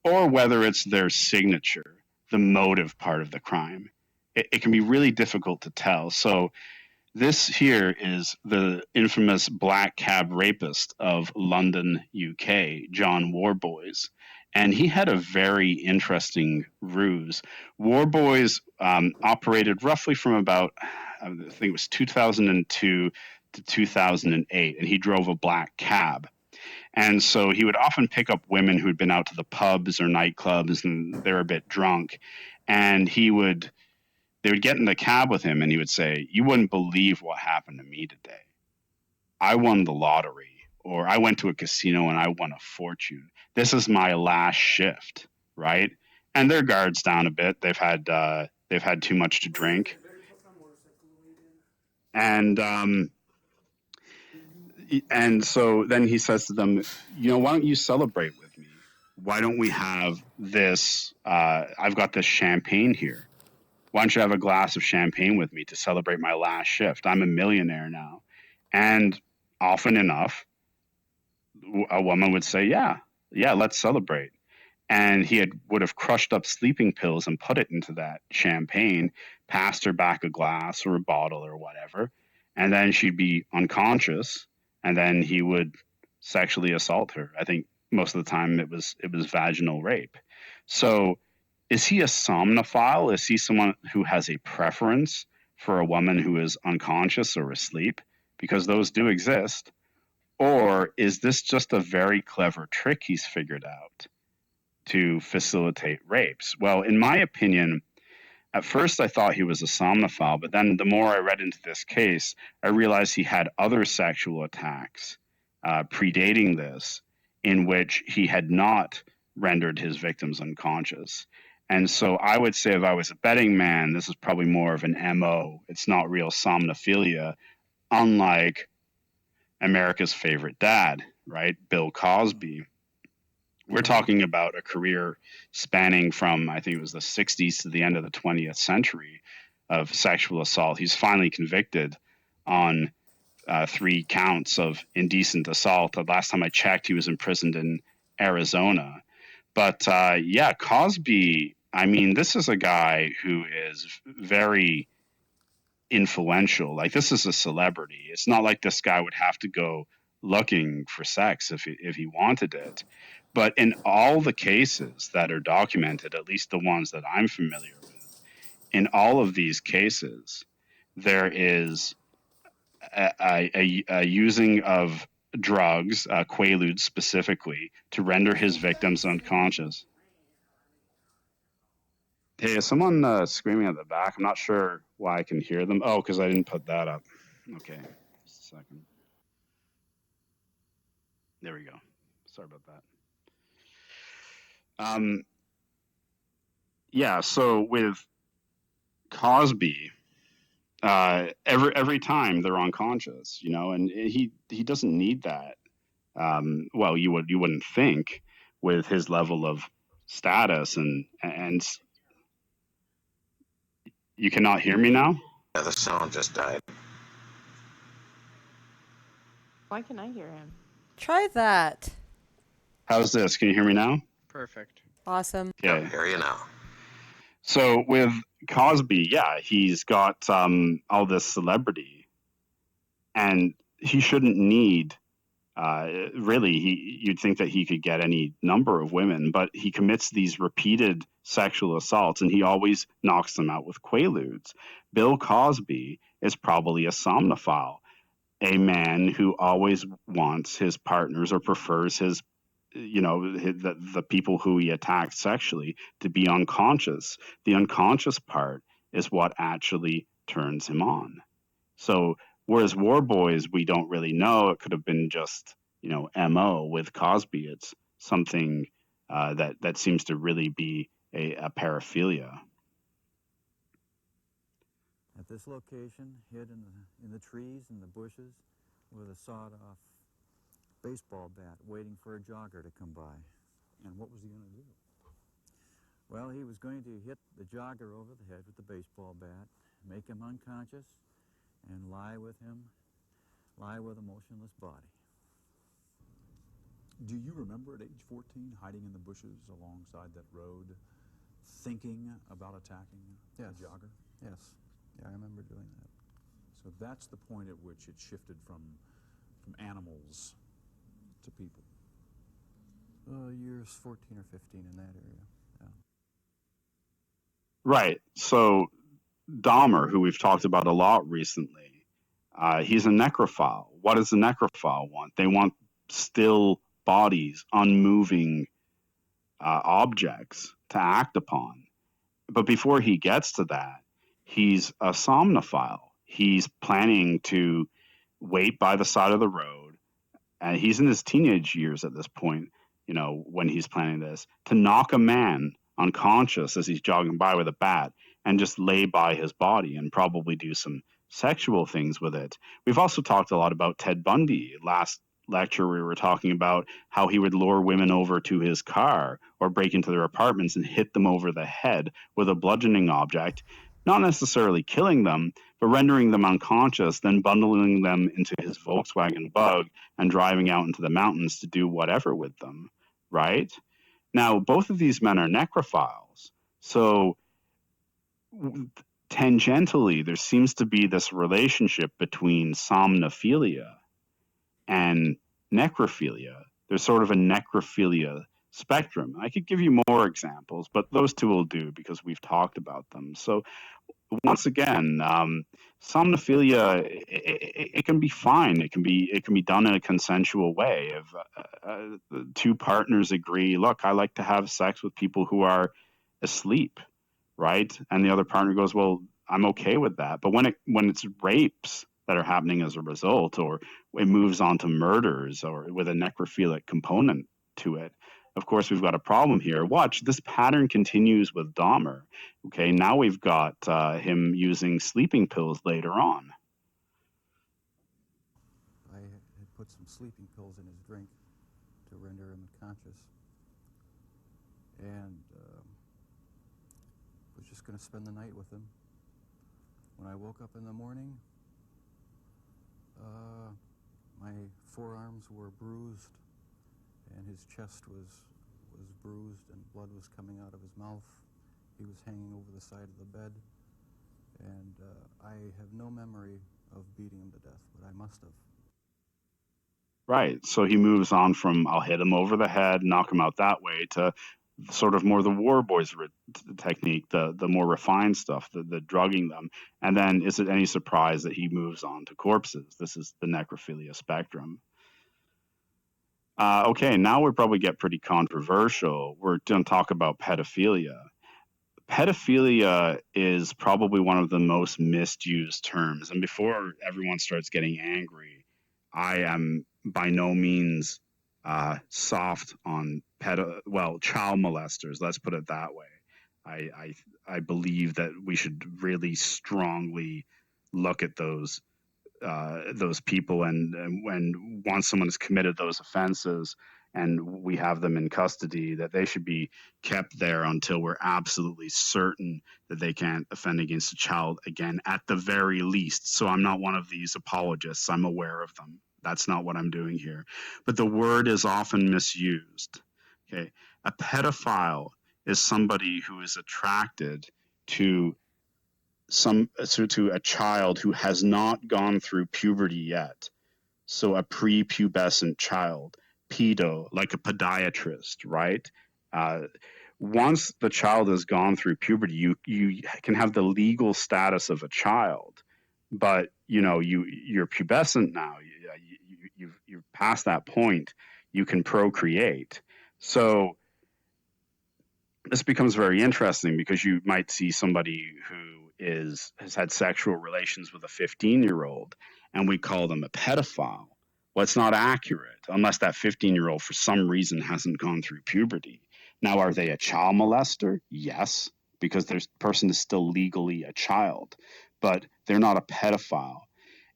Or whether it's their signature, the motive part of the crime. It can be really difficult to tell. So this here is the infamous black cab rapist of London, UK, John Warboys. And he had a very interesting ruse. Warboys operated roughly from about, I think it was 2002 to 2008, and he drove a black cab. And so he would often pick up women who had been out to the pubs or nightclubs and they were a bit drunk. And they would get in the cab with him and he would say, "You wouldn't believe what happened to me today. I won the lottery, or I went to a casino and I won a fortune. This is my last shift," right? And their guard's down a bit. They've had too much to drink. And so then he says to them, "Why don't you celebrate with me? Why don't we have this? I've got this champagne here. Why don't you have a glass of champagne with me to celebrate my last shift? I'm a millionaire now." And often enough, a woman would say, yeah, let's celebrate. And he would have crushed up sleeping pills and put it into that champagne, passed her back a glass or a bottle or whatever, and then she'd be unconscious, and then he would sexually assault her. I think most of the time it was vaginal rape. So is he a somnophile? Is he someone who has a preference for a woman who is unconscious or asleep? Because those do exist. Or is this just a very clever trick he's figured out to facilitate rapes? Well, in my opinion, at first I thought he was a somnophile, but then the more I read into this case, I realized he had other sexual attacks predating this in which he had not rendered his victims unconscious. And so I would say if I was a betting man, this is probably more of an MO. It's not real somnophilia, unlike America's favorite dad, right? Bill Cosby. We're talking about a career spanning from, I think it was the 60s to the end of the 20th century of sexual assault. He's finally convicted on 3 counts of indecent assault. The last time I checked, he was imprisoned in Arizona. But yeah, Cosby, I mean, this is a guy who is very influential. Like, this is a celebrity. It's not like this guy would have to go looking for sex if he wanted it. But in all the cases that are documented, at least the ones that I'm familiar with, in all of these cases, there is a using of drugs, Quaaludes specifically, to render his victims unconscious. Hey, is someone screaming at the back? I'm not sure why I can hear them. Oh, because I didn't put that up. Okay, just a second. There we go. Sorry about that. Yeah, so with Cosby, every time they're unconscious, and he doesn't need that. Well, you wouldn't think with his level of status and you cannot hear me now? Yeah, the sound just died. Why can I hear him? Try that. How's this? Can you hear me now? Perfect. Awesome. Okay. Hear you now. So with Cosby, yeah, he's got all this celebrity, and he shouldn't need. Really, you'd think that he could get any number of women, but he commits these repeated sexual assaults, and he always knocks them out with quaaludes. Bill Cosby is probably a somnophile, a man who always wants his partners or prefers his the people who he attacked sexually to be unconscious. The unconscious part is what actually turns him on. So whereas War Boys, we don't really know. It could have been just MO. With Cosby, it's something that seems to really be a paraphilia. At this location, hid in the trees and the bushes, with a sawed-off baseball bat, waiting for a jogger to come by. And what was he going to do? Well, he was going to hit the jogger over the head with the baseball bat, make him unconscious, and lie with a motionless body. Do you remember at age 14 hiding in the bushes alongside that road, thinking about attacking a jogger? Yes. Yeah, I remember doing that. So that's the point at which it shifted from animals to people. Years 14 or 15 in that area. Yeah. Right. So Dahmer, who we've talked about a lot recently, he's a necrophile. What does a necrophile want? They want still bodies, unmoving objects to act upon. But before he gets to that, he's a somnophile. He's planning to wait by the side of the road, and he's in his teenage years at this point, when he's planning this, to knock a man unconscious as he's jogging by with a bat and just lay by his body and probably do some sexual things with it. We've also talked a lot about Ted Bundy. Last lecture, we were talking about how he would lure women over to his car or break into their apartments and hit them over the head with a bludgeoning object, not necessarily killing them, but rendering them unconscious, then bundling them into his Volkswagen Bug and driving out into the mountains to do whatever with them, right? Now, both of these men are necrophiles. So tangentially, there seems to be this relationship between somnophilia and necrophilia. There's sort of a necrophilia spectrum. I could give you more examples, but those two will do because we've talked about them. So once again, somnophilia, it can be fine. It can be done in a consensual way. If two partners agree, look, I like to have sex with people who are asleep, right? And the other partner goes, well, I'm okay with that. But when it's rapes that are happening as a result, or it moves on to murders or with a necrophilic component to it, of course, we've got a problem here. Watch, this pattern continues with Dahmer. Okay, now we've got him using sleeping pills later on. I had put some sleeping pills in his drink to render him unconscious. And was just going to spend the night with him. When I woke up in the morning, my forearms were bruised, and his chest was bruised, and blood was coming out of his mouth. He was hanging over the side of the bed, and I have no memory of beating him to death, but I must have. Right, so he moves on from I'll hit him over the head, knock him out that way, to sort of more the War Boys technique, the more refined stuff, the drugging them. And then is it any surprise that he moves on to corpses? This is the necrophilia spectrum. Okay, now we probably get pretty controversial. We're going to talk about pedophilia. Pedophilia is probably one of the most misused terms. And before everyone starts getting angry, I am by no means soft on child molesters. Let's put it that way. I believe that we should really strongly look at those people, and when once someone has committed those offenses and we have them in custody, that they should be kept there until we're absolutely certain that they can't offend against a child again, at the very least. So I'm not one of these apologists. I'm aware of them. That's not what I'm doing here. But the word is often misused. Okay. A pedophile is somebody who is attracted to to a child who has not gone through puberty yet. So a prepubescent child, pedo, like a podiatrist, right? Uh, Once the child has gone through puberty, you can have the legal status of a child, but you're pubescent now. You've passed that point. You can procreate. So this becomes very interesting because you might see somebody who has had sexual relations with a 15-year-old, and we call them a pedophile. Well, it's not accurate unless that 15-year-old for some reason hasn't gone through puberty. Now, are they a child molester? Yes, because the person is still legally a child, but they're not a pedophile.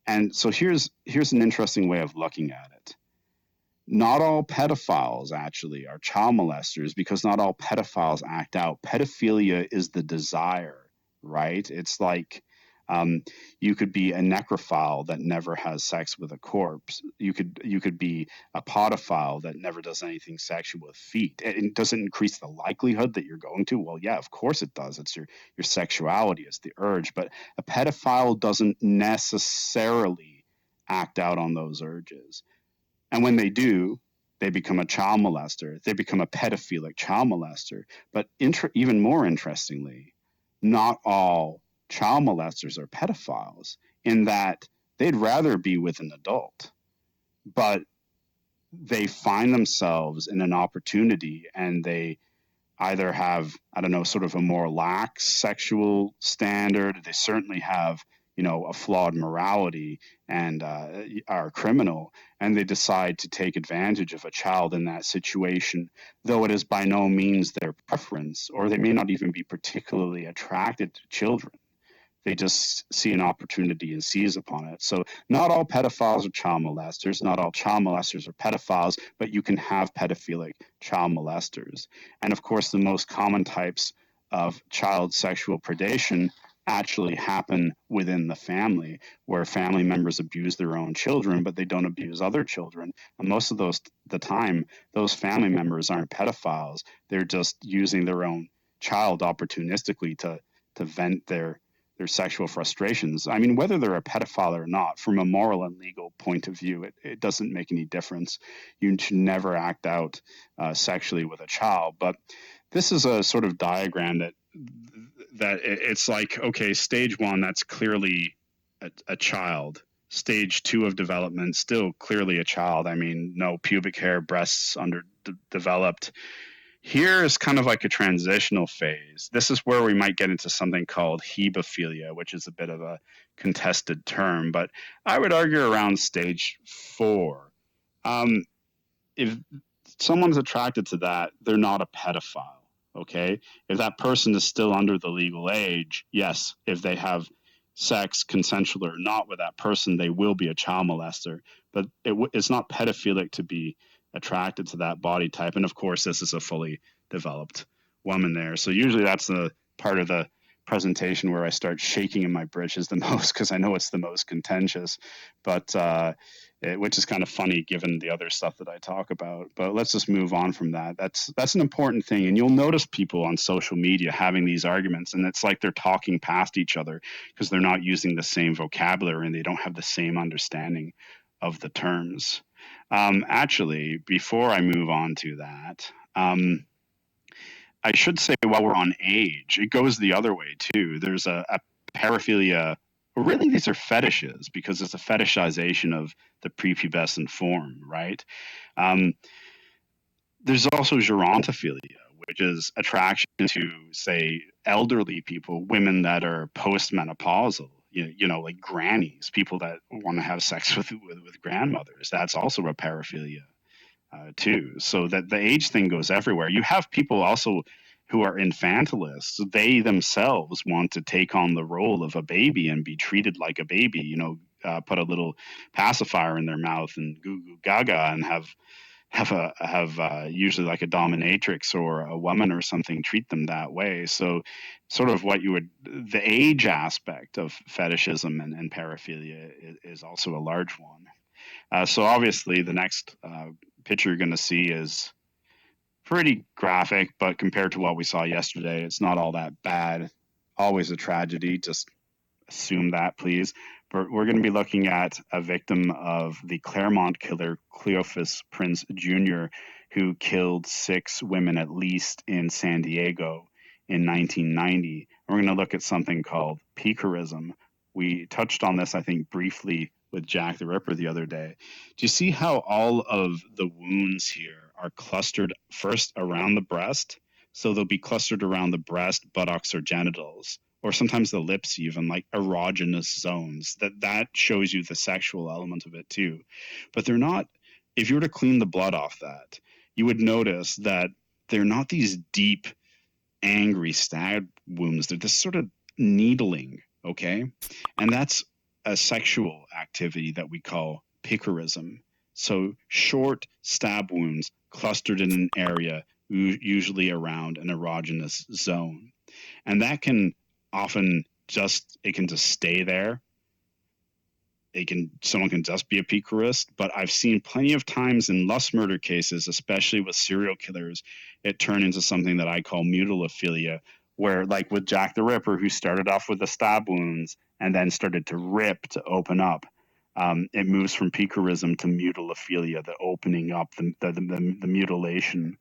And so here's an interesting way of looking at it. Not all pedophiles actually are child molesters because not all pedophiles act out. Pedophilia is the desire, right? It's like you could be a necrophile that never has sex with a corpse. You could be a podophile that never does anything sexual with feet. It doesn't increase the likelihood that you're going to. Well, yeah, of course it does. It's your sexuality, it's the urge. But a pedophile doesn't necessarily act out on those urges. And when they do, they become a child molester. They become a pedophilic child molester. But even more interestingly, not all child molesters are pedophiles in that they'd rather be with an adult, but they find themselves in an opportunity and they either have, I don't know, sort of a more lax sexual standard. They certainly have, a flawed morality and are criminal, and they decide to take advantage of a child in that situation, though it is by no means their preference, or they may not even be particularly attracted to children. They just see an opportunity and seize upon it. So not all pedophiles are child molesters. Not all child molesters are pedophiles, but you can have pedophilic child molesters. And of course, the most common types of child sexual predation actually happen within the family, where family members abuse their own children, but they don't abuse other children. And most of the time, those family members aren't pedophiles. They're just using their own child opportunistically to vent their sexual frustrations. I mean, whether they're a pedophile or not, from a moral and legal point of view, it doesn't make any difference. You should never act out sexually with a child. But this is a sort of diagram that it's like, okay, stage one, that's clearly a child. Stage two of development, still clearly a child. I mean, no pubic hair, breasts underdeveloped. Here is kind of like a transitional phase. This is where we might get into something called hebephilia, which is a bit of a contested term, but I would argue around stage 4. If someone's attracted to that, they're not a pedophile, okay? If that person is still under the legal age, yes, if they have sex, consensual or not, with that person, they will be a child molester, but it's not pedophilic to be attracted to that body type. And of course, this is a fully developed woman there. So usually that's the part of the presentation where I start shaking in my britches the most, because I know it's the most contentious, but which is kind of funny given the other stuff that I talk about. But let's just move on from that. That's an important thing. And you'll notice people on social media having these arguments, and it's like they're talking past each other because they're not using the same vocabulary and they don't have the same understanding of the terms. Actually, before I move on to that, I should say while we're on age, it goes the other way too. There's a paraphilia. Really, these are fetishes because it's a fetishization of the prepubescent form, right? There's also gerontophilia, which is attraction to, say, elderly people, women that are postmenopausal. Like grannies, people that want to have sex with grandmothers. That's also a paraphilia too. So that the age thing goes everywhere. You have people also who are infantilists. They themselves want to take on the role of a baby and be treated like a baby. Put a little pacifier in their mouth and goo goo gaga and have usually like a dominatrix or a woman or something treat them that way. So sort of the age aspect of fetishism and paraphilia is also a large one. So obviously, the next picture you're going to see is pretty graphic, but compared to what we saw yesterday, it's not all that bad. Always a tragedy. Just assume that, please. But we're going to be looking at a victim of the Claremont killer, Cleophas Prince Jr., who killed 6 women at least in San Diego in 1990. And we're going to look at something called picarism. We touched on this, I think, briefly with Jack the Ripper the other day. Do you see how all of the wounds here are clustered first around the breast? So they'll be clustered around the breast, buttocks, or genitals, or sometimes the lips, even like erogenous zones. That shows you the sexual element of it too. But they're not, if you were to clean the blood off that, you would notice that they're not these deep, angry stab wounds. They're this sort of needling, okay? And that's a sexual activity that we call picarism. So short stab wounds clustered in an area, usually around an erogenous zone. And that can often it can just stay there. Someone can just be a picarist, but I've seen plenty of times in lust murder cases, especially with serial killers, it turned into something that I call mutilophilia, where like with Jack the Ripper, who started off with the stab wounds and then started to rip to open up. It moves from picarism to mutilophilia, the opening up, the mutilation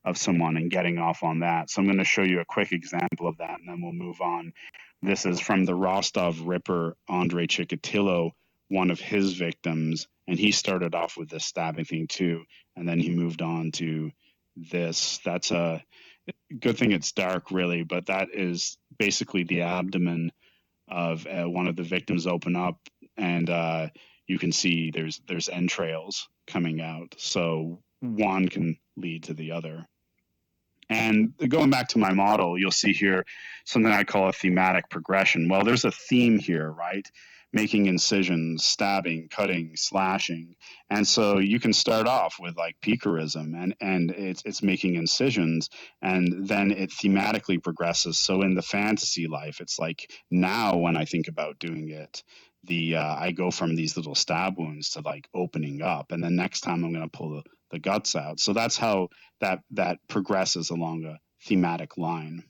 of someone and getting off on that. So I'm going to show you a quick example of that, and then we'll move on. This is from the Rostov Ripper, Andrei Chikatilo, one of his victims, and he started off with this stabbing thing too, and then he moved on to this. That's a good thing it's dark, really, but that is basically the abdomen of one of the victims open up, and you can see there's entrails coming out. So one can lead to the other. And going back to my model, you'll see here something I call a thematic progression. Well, there's a theme here, right? Making incisions, stabbing, cutting, slashing. And so you can start off with like picarism and it's making incisions, and then it thematically progresses. So in the fantasy life, it's like now when I think about doing it, I go from these little stab wounds to like opening up, and then next time I'm going to pull the guts out. So that's how that progresses along a thematic line.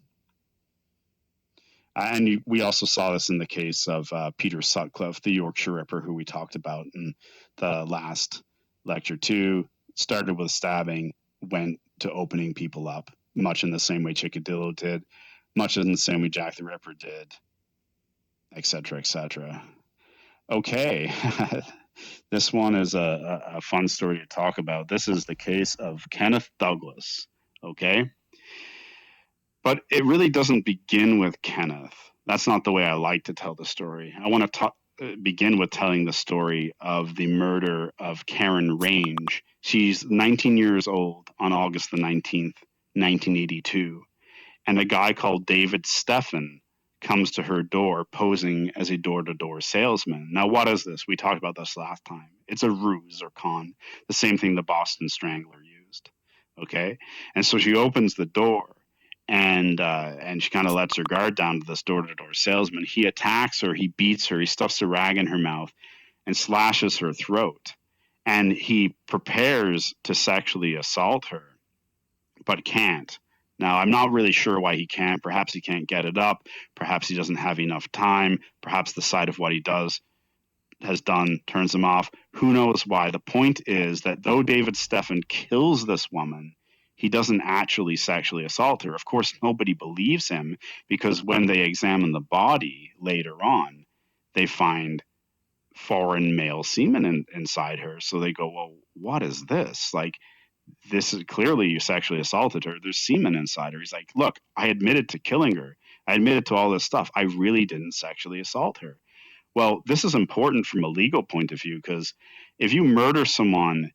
And we also saw this in the case of Peter Sutcliffe, the Yorkshire Ripper, who we talked about in the last lecture too. Started with stabbing, went to opening people up, much in the same way Chikatilo did, much in the same way Jack the Ripper did, etc., etc. Okay. This one is a fun story to talk about. This is the case of Kenneth Douglas, okay? But it really doesn't begin with Kenneth. That's not the way I like to tell the story. I want to begin with telling the story of the murder of Karen Range. She's 19 years old on August the 19th, 1982. And a guy called David Steffen comes to her door posing as a door-to-door salesman. Now, what is this? We talked about this last time. It's a ruse or con, the same thing the Boston Strangler used, okay? And so she opens the door, and she kind of lets her guard down to this door-to-door salesman. He attacks her, he beats her, he stuffs a rag in her mouth and slashes her throat. And he prepares to sexually assault her, but can't. Now, I'm not really sure why he can't. Perhaps he can't get it up. Perhaps he doesn't have enough time. Perhaps the sight of what he has done turns him off. Who knows why? The point is that though David Steffen kills this woman, he doesn't actually sexually assault her. Of course, nobody believes him, because when they examine the body later on, they find foreign male semen inside her. So they go, well, what is this? Like, this is clearly you sexually assaulted her. There's semen inside her. He's like, look, I admitted to killing her. I admitted to all this stuff. I really didn't sexually assault her. Well, this is important from a legal point of view, because if you murder someone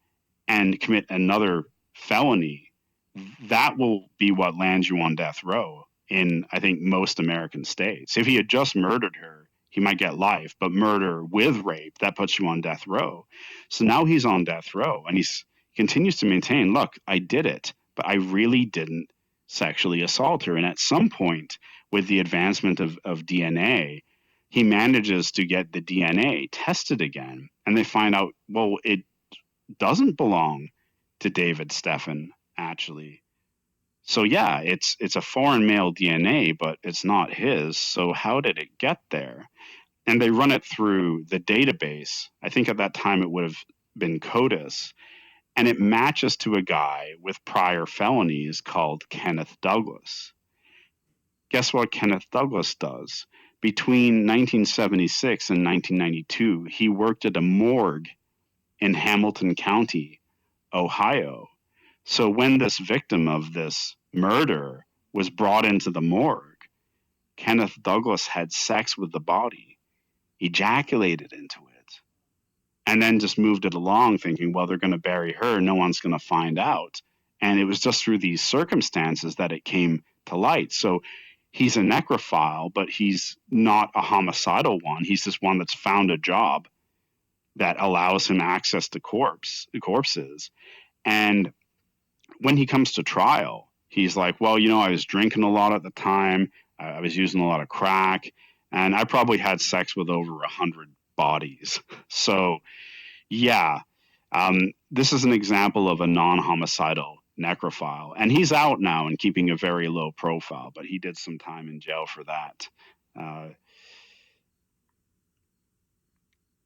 and commit another felony, that will be what lands you on death row in, I think, most American states. If he had just murdered her, he might get life, but murder with rape, that puts you on death row. So now he's on death row, and he continues to maintain, look, I did it, but I really didn't sexually assault her. And at some point, with the advancement of DNA, he manages to get the DNA tested again, and they find out, well, it doesn't belong to David Stephan, actually. So yeah, it's a foreign male DNA, but it's not his. So how did it get there? And they run it through the database. I think at that time it would have been CODIS, and it matches to a guy with prior felonies called Kenneth Douglas. Guess what Kenneth Douglas does? Between 1976 and 1992, he worked at a morgue in Hamilton County, Ohio. So when this victim of this murder was brought into the morgue, Kenneth Douglas had sex with the body, ejaculated into it, and then just moved it along thinking, well, they're going to bury her. No one's going to find out. And it was just through these circumstances that it came to light. So he's a necrophile, but he's not a homicidal one. He's just one that's found a job that allows him access to corpses. And when he comes to trial, he's like, well, I was drinking a lot at the time. I was using a lot of crack, and I probably had sex with over 100 bodies. So yeah, this is an example of a non-homicidal necrophile, and he's out now and keeping a very low profile, but he did some time in jail for that.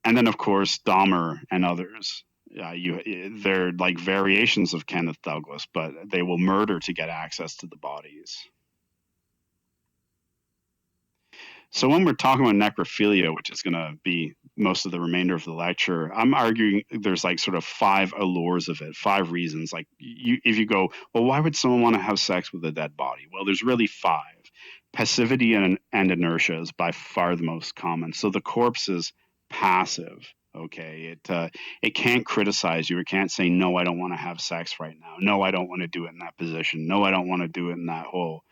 And then, of course, Dahmer and others. They're like variations of Kenneth Douglas, but they will murder to get access to the bodies. So when we're talking about necrophilia, which is going to be most of the remainder of the lecture, I'm arguing there's like sort of 5 allures of it, 5 reasons. Like if you go, well, why would someone want to have sex with a dead body? Well, there's really 5. Passivity and inertia is by far the most common. So the corpse is passive. Okay, it can't criticize you. It can't say, no, I don't want to have sex right now. No, I don't want to do it in that position. No, I don't want to do it in that hole.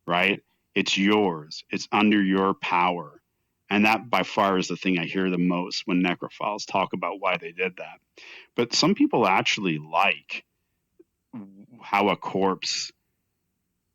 Right? It's yours. It's under your power. And that by far is the thing I hear the most when necrophiles talk about why they did that. But some people actually like how a corpse,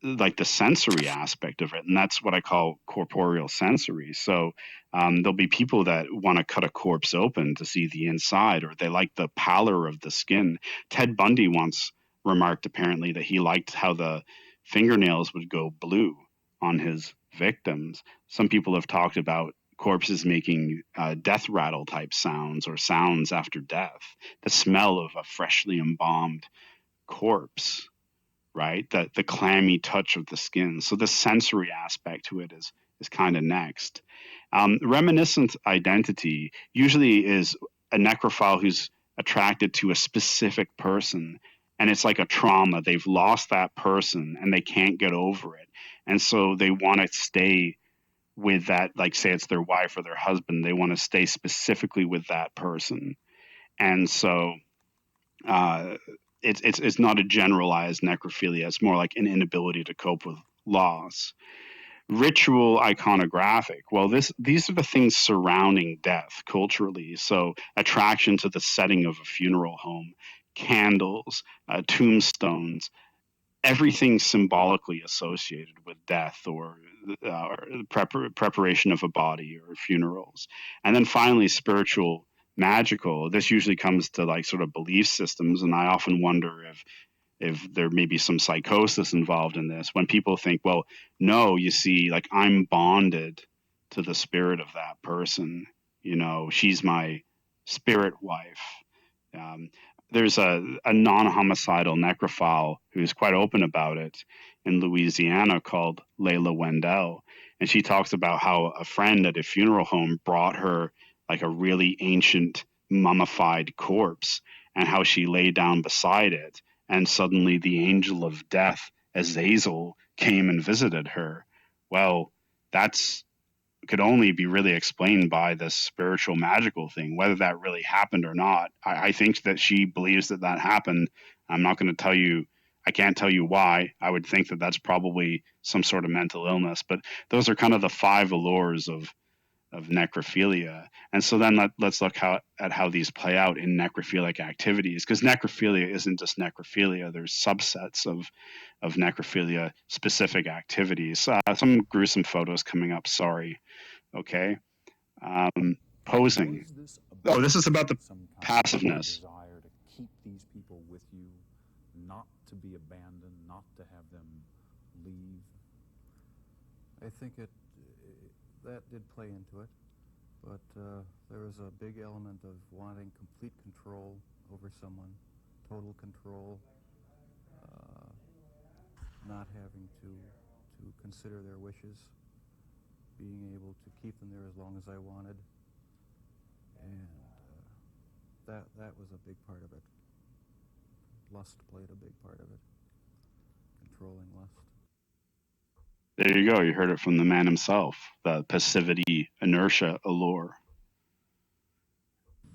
like the sensory aspect of it, and that's what I call corporeal sensory. So there'll be people that want to cut a corpse open to see the inside, or they like the pallor of the skin. Ted Bundy once remarked apparently that he liked how the fingernails would go blue on his victims. Some people have talked about corpses making death rattle type sounds, or sounds after death, the smell of a freshly embalmed corpse, right? The clammy touch of the skin. So the sensory aspect to it is kind of next. Reminiscent identity usually is a necrophile who's attracted to a specific person, and it's like a trauma. They've lost that person and they can't get over it. And so they want to stay with that, like say it's their wife or their husband, they want to stay specifically with that person. And so it's not a generalized necrophilia. It's more like an inability to cope with loss. Ritual iconographic. Well, these are the things surrounding death culturally. So attraction to the setting of a funeral home, candles, tombstones, everything symbolically associated with death or preparation of a body or funerals. And then finally, spiritual magical. This usually comes to like sort of belief systems, and I often wonder if there may be some psychosis involved in this, when people think, well, no, you see, like I'm bonded to the spirit of that person, she's my spirit wife. There's a non-homicidal necrophile who's quite open about it in Louisiana called Layla Wendell. And she talks about how a friend at a funeral home brought her like a really ancient mummified corpse, and how she lay down beside it. And suddenly the angel of death, Azazel, came and visited her. Well, that's could only be really explained by this spiritual magical thing. Whether that really happened or not, I think that she believes that happened. I'm not going to tell you, I can't tell you why. I would think that that's probably some sort of mental illness, but those are kind of the 5 allures of necrophilia. And so then let's look at how these play out in necrophilic activities, because necrophilia isn't just necrophilia. There's subsets of necrophilia specific activities. Some gruesome photos coming up, sorry. Okay. Posing. Was this Oh, this is about the some kind of passiveness. desire to keep these people with you, not to be abandoned, not to have them leave? I think that did play into it, but there was a big element of wanting complete control over someone, total control, not having to consider their wishes, being able to keep them there as long as I wanted, and that was a big part of it. Lust played a big part of it, controlling lust. There you go. You heard it from the man himself. The passivity, inertia, allure.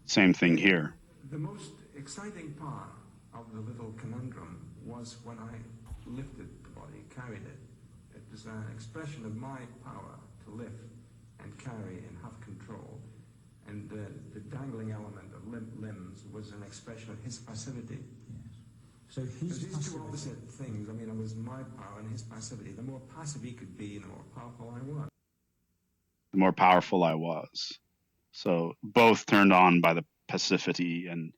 Same thing here. The most exciting part of the little conundrum was when I lifted the body, carried it. It was an expression of my power to lift and carry and have control. And the dangling element of limp limbs was an expression of his passivity. Yes. So These two opposite things, I mean, it was my power and his passivity. The more passive he could be, the more powerful I was. The more powerful I was. So both turned on by the passivity and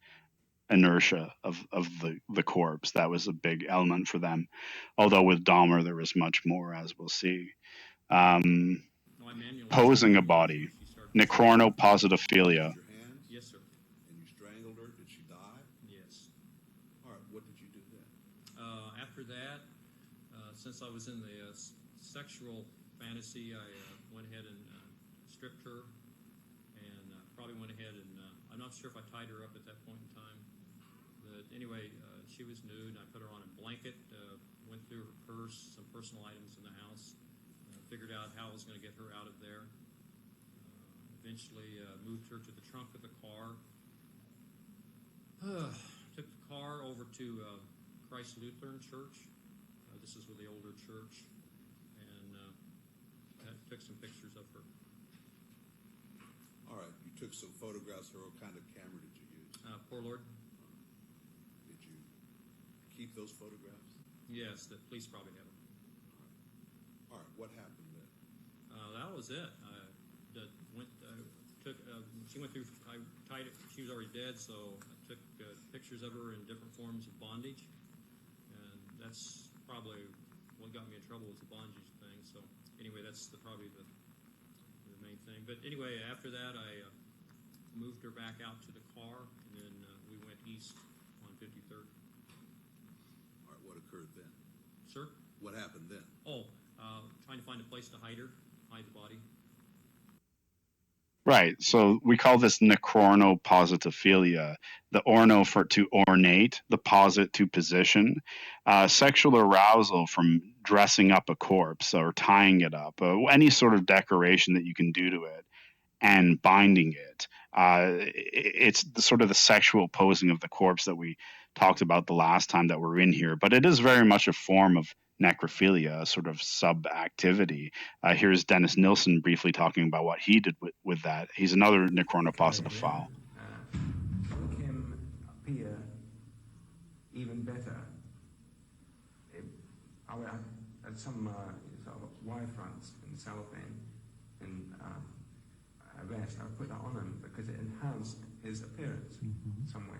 inertia of the corpse. That was a big element for them. Although with Dahmer, there was much more, as we'll see. Posing a body. Necronopositophilia. Yes, sir. And you strangled her. Did she die? Yes. All right. What did you do then? After that, since I was in the sexual fantasy, I went ahead and stripped her, and probably went ahead and I'm not sure if I tied her up at that point in time. But anyway, she was nude, and I put her on a blanket, went through her purse, some personal items in the house, figured out how I was going to get her out of there. Eventually moved her to the trunk of the car. Took the car over to Christ Lutheran Church. This is with the older church, and took some pictures of her. All right. You took some photographs of her. What kind of camera did you use? Poor Lord. Did you keep those photographs? Yes, the police probably have them. All right. What happened then? That was it. She went through. I tied it. She was already dead, so I took pictures of her in different forms of bondage, and that's probably what got me in trouble was the bondage thing. So anyway, that's probably the main thing. But anyway, after that, I moved her back out to the car, and then we went east on 53rd. All right. What occurred then? Sir? What happened then? Trying to find a place to hide her, hide the body. Right. So we call this necronopositophilia. The orno for to ornate, the posit to position. Sexual arousal from dressing up a corpse or tying it up, any sort of decoration that you can do to it, and binding it. It's sort of the sexual posing of the corpse that we talked about the last time that we're in here, but it is very much a form of necrophilia, a sort of sub-activity. Here's Dennis Nilsson briefly talking about what he did with that. He's another necronopositophile. Make him appear even better. I had some sort of wire fronts in cellophane and a vest. I put that on him because it enhanced his appearance in some way.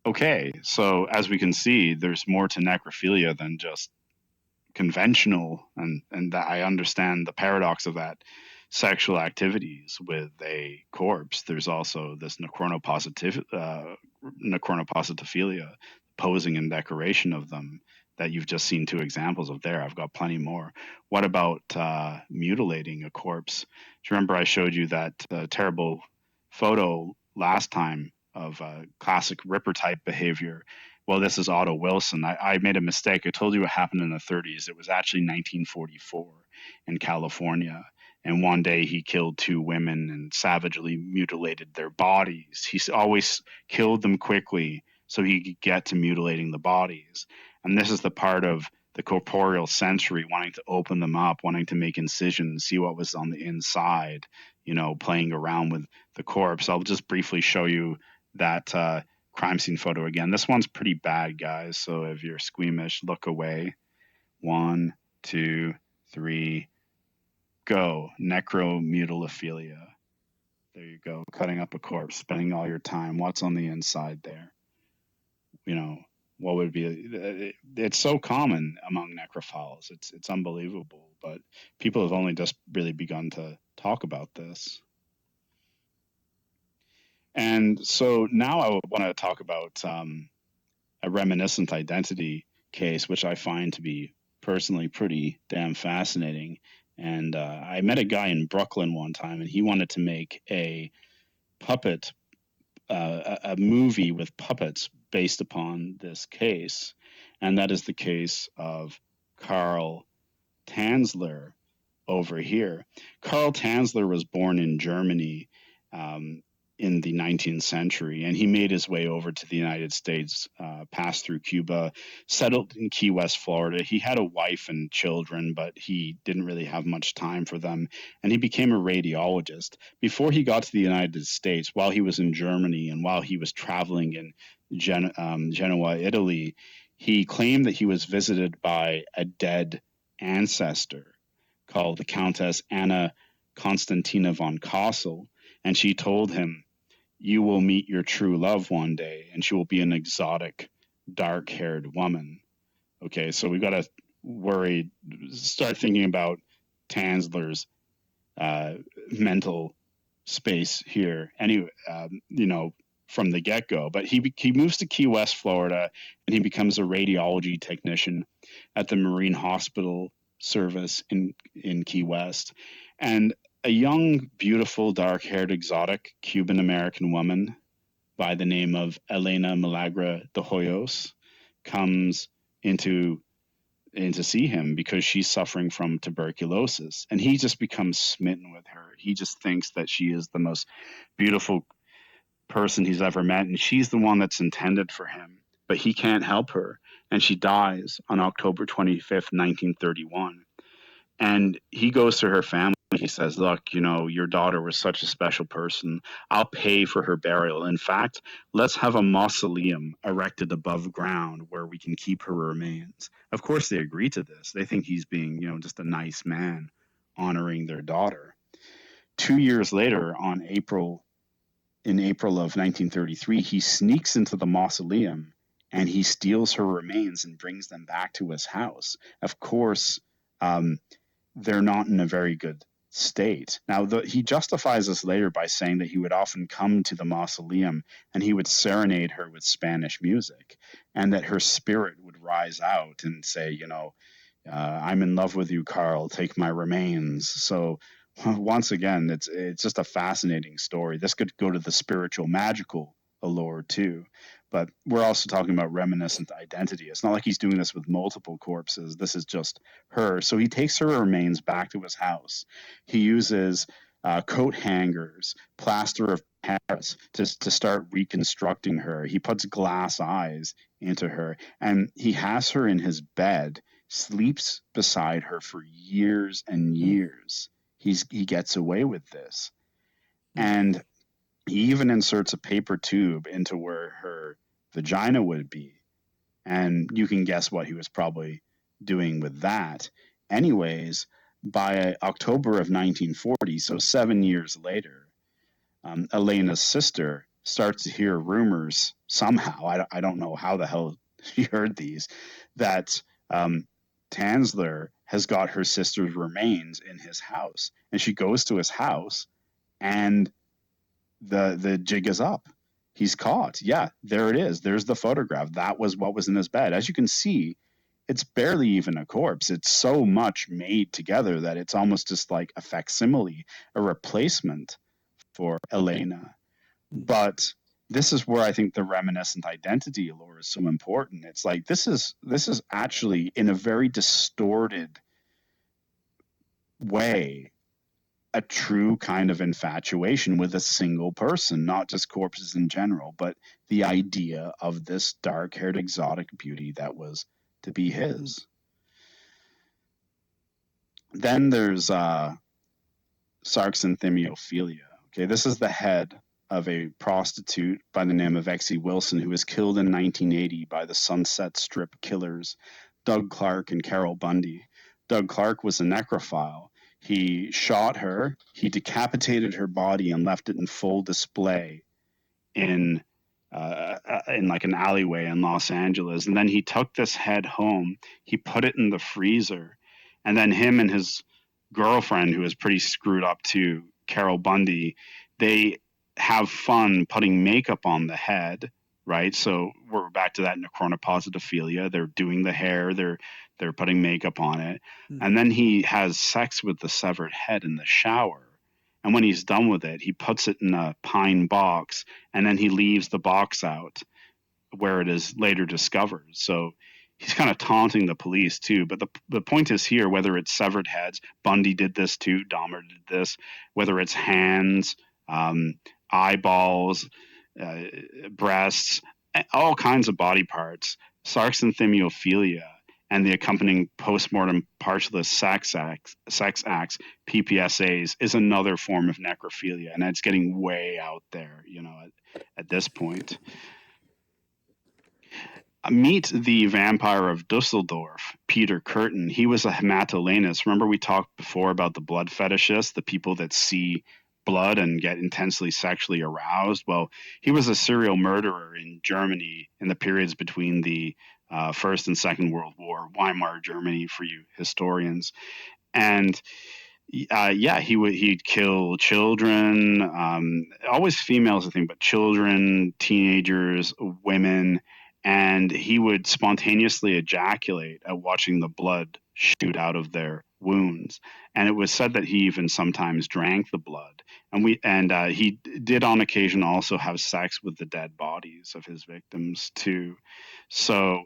Okay, so as we can see, there's more to necrophilia than just conventional, and that I understand the paradox of that sexual activities with a corpse. There's also this necronopositophilia, posing and decoration of them that you've just seen two examples of there. I've got plenty more. What about mutilating a corpse? Do you remember I showed you that terrible photo last time of classic Ripper type behavior? Well, this is Otto Wilson. I made a mistake. I told you what happened in the 30s. It was actually 1944 in California. And one day he killed two women and savagely mutilated their bodies. He always killed them quickly so he could get to mutilating the bodies. And this is the part of the corporeal sensory, wanting to open them up, wanting to make incisions, see what was on the inside, playing around with the corpse. I'll just briefly show you that crime scene photo again. This one's pretty bad, guys. So if you're squeamish, look away. 1, 2, 3. go. Necromutilophilia. There you go. Cutting up a corpse, spending all your time. What's on the inside there? You know, what would be? It's so common among necrophiles. It's unbelievable. But people have only just really begun to talk about this. And so now I want to talk about a reminiscent identity case, which I find to be personally pretty damn fascinating. And I met a guy in Brooklyn one time, and he wanted to make a puppet, a movie with puppets based upon this case. And that is the case of Karl Tanzler over here. Karl Tanzler was born in Germany in the 19th century, and he made his way over to the United States, passed through Cuba, settled in Key West, Florida. He had a wife and children, but he didn't really have much time for them, and he became a radiologist. Before he got to the United States, while he was in Germany and while he was traveling in Genoa, Italy, he claimed that he was visited by a dead ancestor called the Countess Anna Constantina von Kassel, and she told him, "You will meet your true love one day, and she will be an exotic, dark-haired woman." Okay, so we got to start thinking about Tanzler's mental space here. Anyway, from the get-go. But he moves to Key West, Florida, and he becomes a radiology technician at the Marine Hospital Service in Key West. And a young, beautiful, dark-haired, exotic Cuban-American woman by the name of Elena Milagro de Hoyos comes in to see him because she's suffering from tuberculosis. And he just becomes smitten with her. He just thinks that she is the most beautiful person he's ever met, and she's the one that's intended for him. But he can't help her, and she dies on October 25th, 1931. And he goes to her family. He says, "Look, your daughter was such a special person. I'll pay for her burial. In fact, let's have a mausoleum erected above ground where we can keep her remains." Of course, they agree to this. They think he's being, just a nice man honoring their daughter. 2 years later, in April of 1933, he sneaks into the mausoleum and he steals her remains and brings them back to his house. Of course, they're not in a very good state. Now, he justifies this later by saying that he would often come to the mausoleum and he would serenade her with Spanish music, and that her spirit would rise out and say, "I'm in love with you, Karl, take my remains." So once again, it's just a fascinating story. This could go to the spiritual, magical allure too. But we're also talking about reminiscent identity. It's not like he's doing this with multiple corpses. This is just her. So he takes her remains back to his house. He uses coat hangers, plaster of Paris to start reconstructing her. He puts glass eyes into her, and he has her in his bed, sleeps beside her for years and years. He gets away with this. And he even inserts a paper tube into where her vagina would be. And you can guess what he was probably doing with that. Anyways, by October of 1940, so 7 years later, Elena's sister starts to hear rumors somehow. I don't know how the hell she heard these, that Tanzler has got her sister's remains in his house. And she goes to his house, and the jig is up. He's caught. Yeah, there it is. There's the photograph. That was what was in his bed. As you can see, it's barely even a corpse. It's so much made together that it's almost just like a facsimile, a replacement for Elena. But this is where I think the reminiscent identity allure is so important. It's like this is actually, in a very distorted way, a true kind of infatuation with a single person, not just corpses in general, but the idea of this dark-haired exotic beauty that was to be his. Then there's sarxanthemiophilia. Okay, this is the head of a prostitute by the name of Exie Wilson, who was killed in 1980 by the Sunset Strip killers, Doug Clark and Carol Bundy. Doug Clark was a necrophile. He shot her, he decapitated her body and left it in full display in like an alleyway in Los Angeles. And then he took this head home, he put it in the freezer, and then him and his girlfriend, who was pretty screwed up too, Carol Bundy, they have fun putting makeup on the head, right? So we're back to that necronopositophilia. They're doing the hair, they're putting makeup on it, and then he has sex with the severed head in the shower. And when he's done with it, he puts it in a pine box, and then he leaves the box out where it is later discovered. So he's kind of taunting the police too. But the point is here, whether it's severed heads, Bundy did this too, Dahmer did this, whether it's hands, eyeballs, breasts, all kinds of body parts, sarcophagus and the accompanying postmortem partialist sex acts, PPSAs, is another form of necrophilia, and it's getting way out there, at this point. Meet the vampire of Dusseldorf, Peter Curtin. He was a hematolanus. Remember we talked before about the blood fetishists, the people that see blood and get intensely sexually aroused? Well, he was a serial murderer in Germany in the periods between the First and Second World War, Weimar Germany for you historians. And he'd kill children, always females, I think, but children, teenagers, women, and he would spontaneously ejaculate at watching the blood shoot out of their wounds. And it was said that he even sometimes drank the blood. And he did on occasion also have sex with the dead bodies of his victims too. So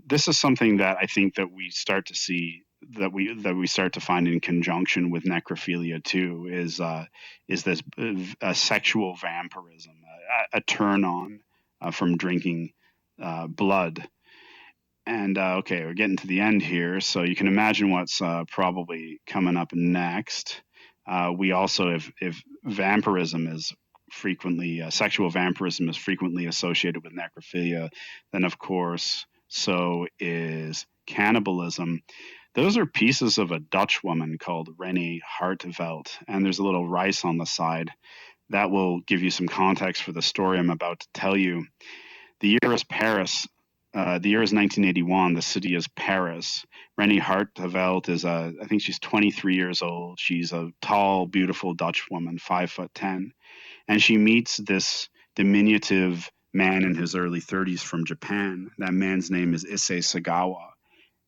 this is something that I think that we start to see, that we start to find in conjunction with necrophilia too, is this sexual vampirism, a turn on from drinking blood. And okay, we're getting to the end here, so you can imagine what's probably coming up next. We also, if vampirism is frequently, sexual vampirism is frequently associated with necrophilia, then of course so is cannibalism. Those are pieces of a Dutch woman called Renee Hartevelt, and there's a little rice on the side. That will give you some context for the story I'm about to tell you. The year is Paris. The year is 1981. The city is Paris. Renee Hartevelt is I think she's 23 years old. She's a tall, beautiful Dutch woman, 5'10", and she meets this diminutive man in his early 30s from Japan. That man's name is Issei Sagawa,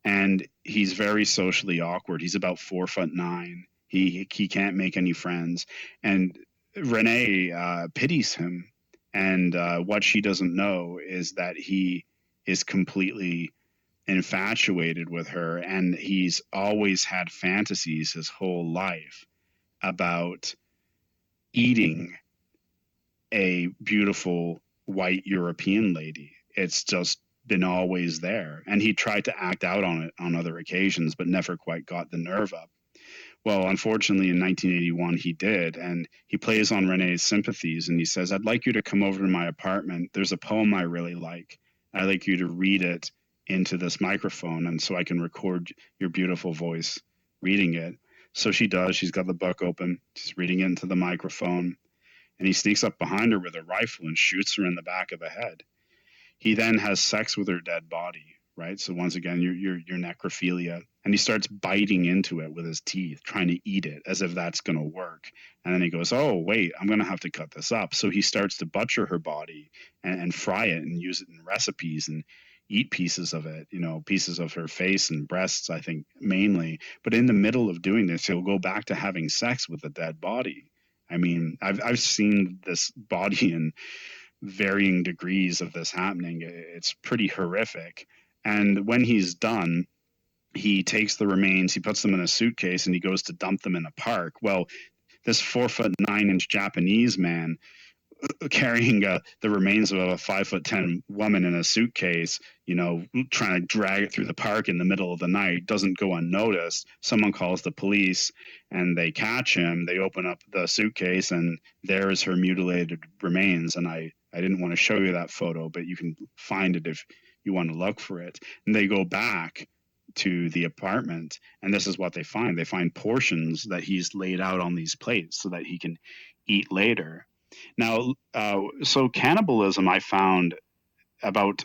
and he's very socially awkward. He's about 4'9". He can't make any friends, and Renee pities him. And what she doesn't know is that he is completely infatuated with her, and he's always had fantasies his whole life about eating a beautiful white European lady. It's just been always there. And he tried to act out on it on other occasions, but never quite got the nerve up. Well, unfortunately, in 1981, he did, and he plays on Renee's sympathies, and he says, "I'd like you to come over to my apartment. There's a poem I really like. I'd like you to read it into this microphone, and so I can record your beautiful voice reading it." So she does. She's got the book open. She's reading it into the microphone, and he sneaks up behind her with a rifle and shoots her in the back of the head. He then has sex with her dead body, right? So once again, your necrophilia. And he starts biting into it with his teeth, trying to eat it as if that's going to work. And then he goes, "Oh, wait, I'm going to have to cut this up." So he starts to butcher her body and fry it and use it in recipes and eat pieces of it, pieces of her face and breasts, I think, mainly. But in the middle of doing this, he'll go back to having sex with the dead body. I mean, I've seen this body in varying degrees of this happening. It's pretty horrific. And when he's done, he takes the remains, he puts them in a suitcase, and he goes to dump them in a park. Well, this 4'9" Japanese man carrying the remains of a 5'10" woman in a suitcase, trying to drag it through the park in the middle of the night, doesn't go unnoticed. Someone calls the police, and they catch him. They open up the suitcase, and there is her mutilated remains. And I didn't want to show you that photo, but you can find it if you want to look for it. And they go back to the apartment, and this is what they find. They find portions that he's laid out on these plates so that he can eat later. Now, so cannibalism, I found about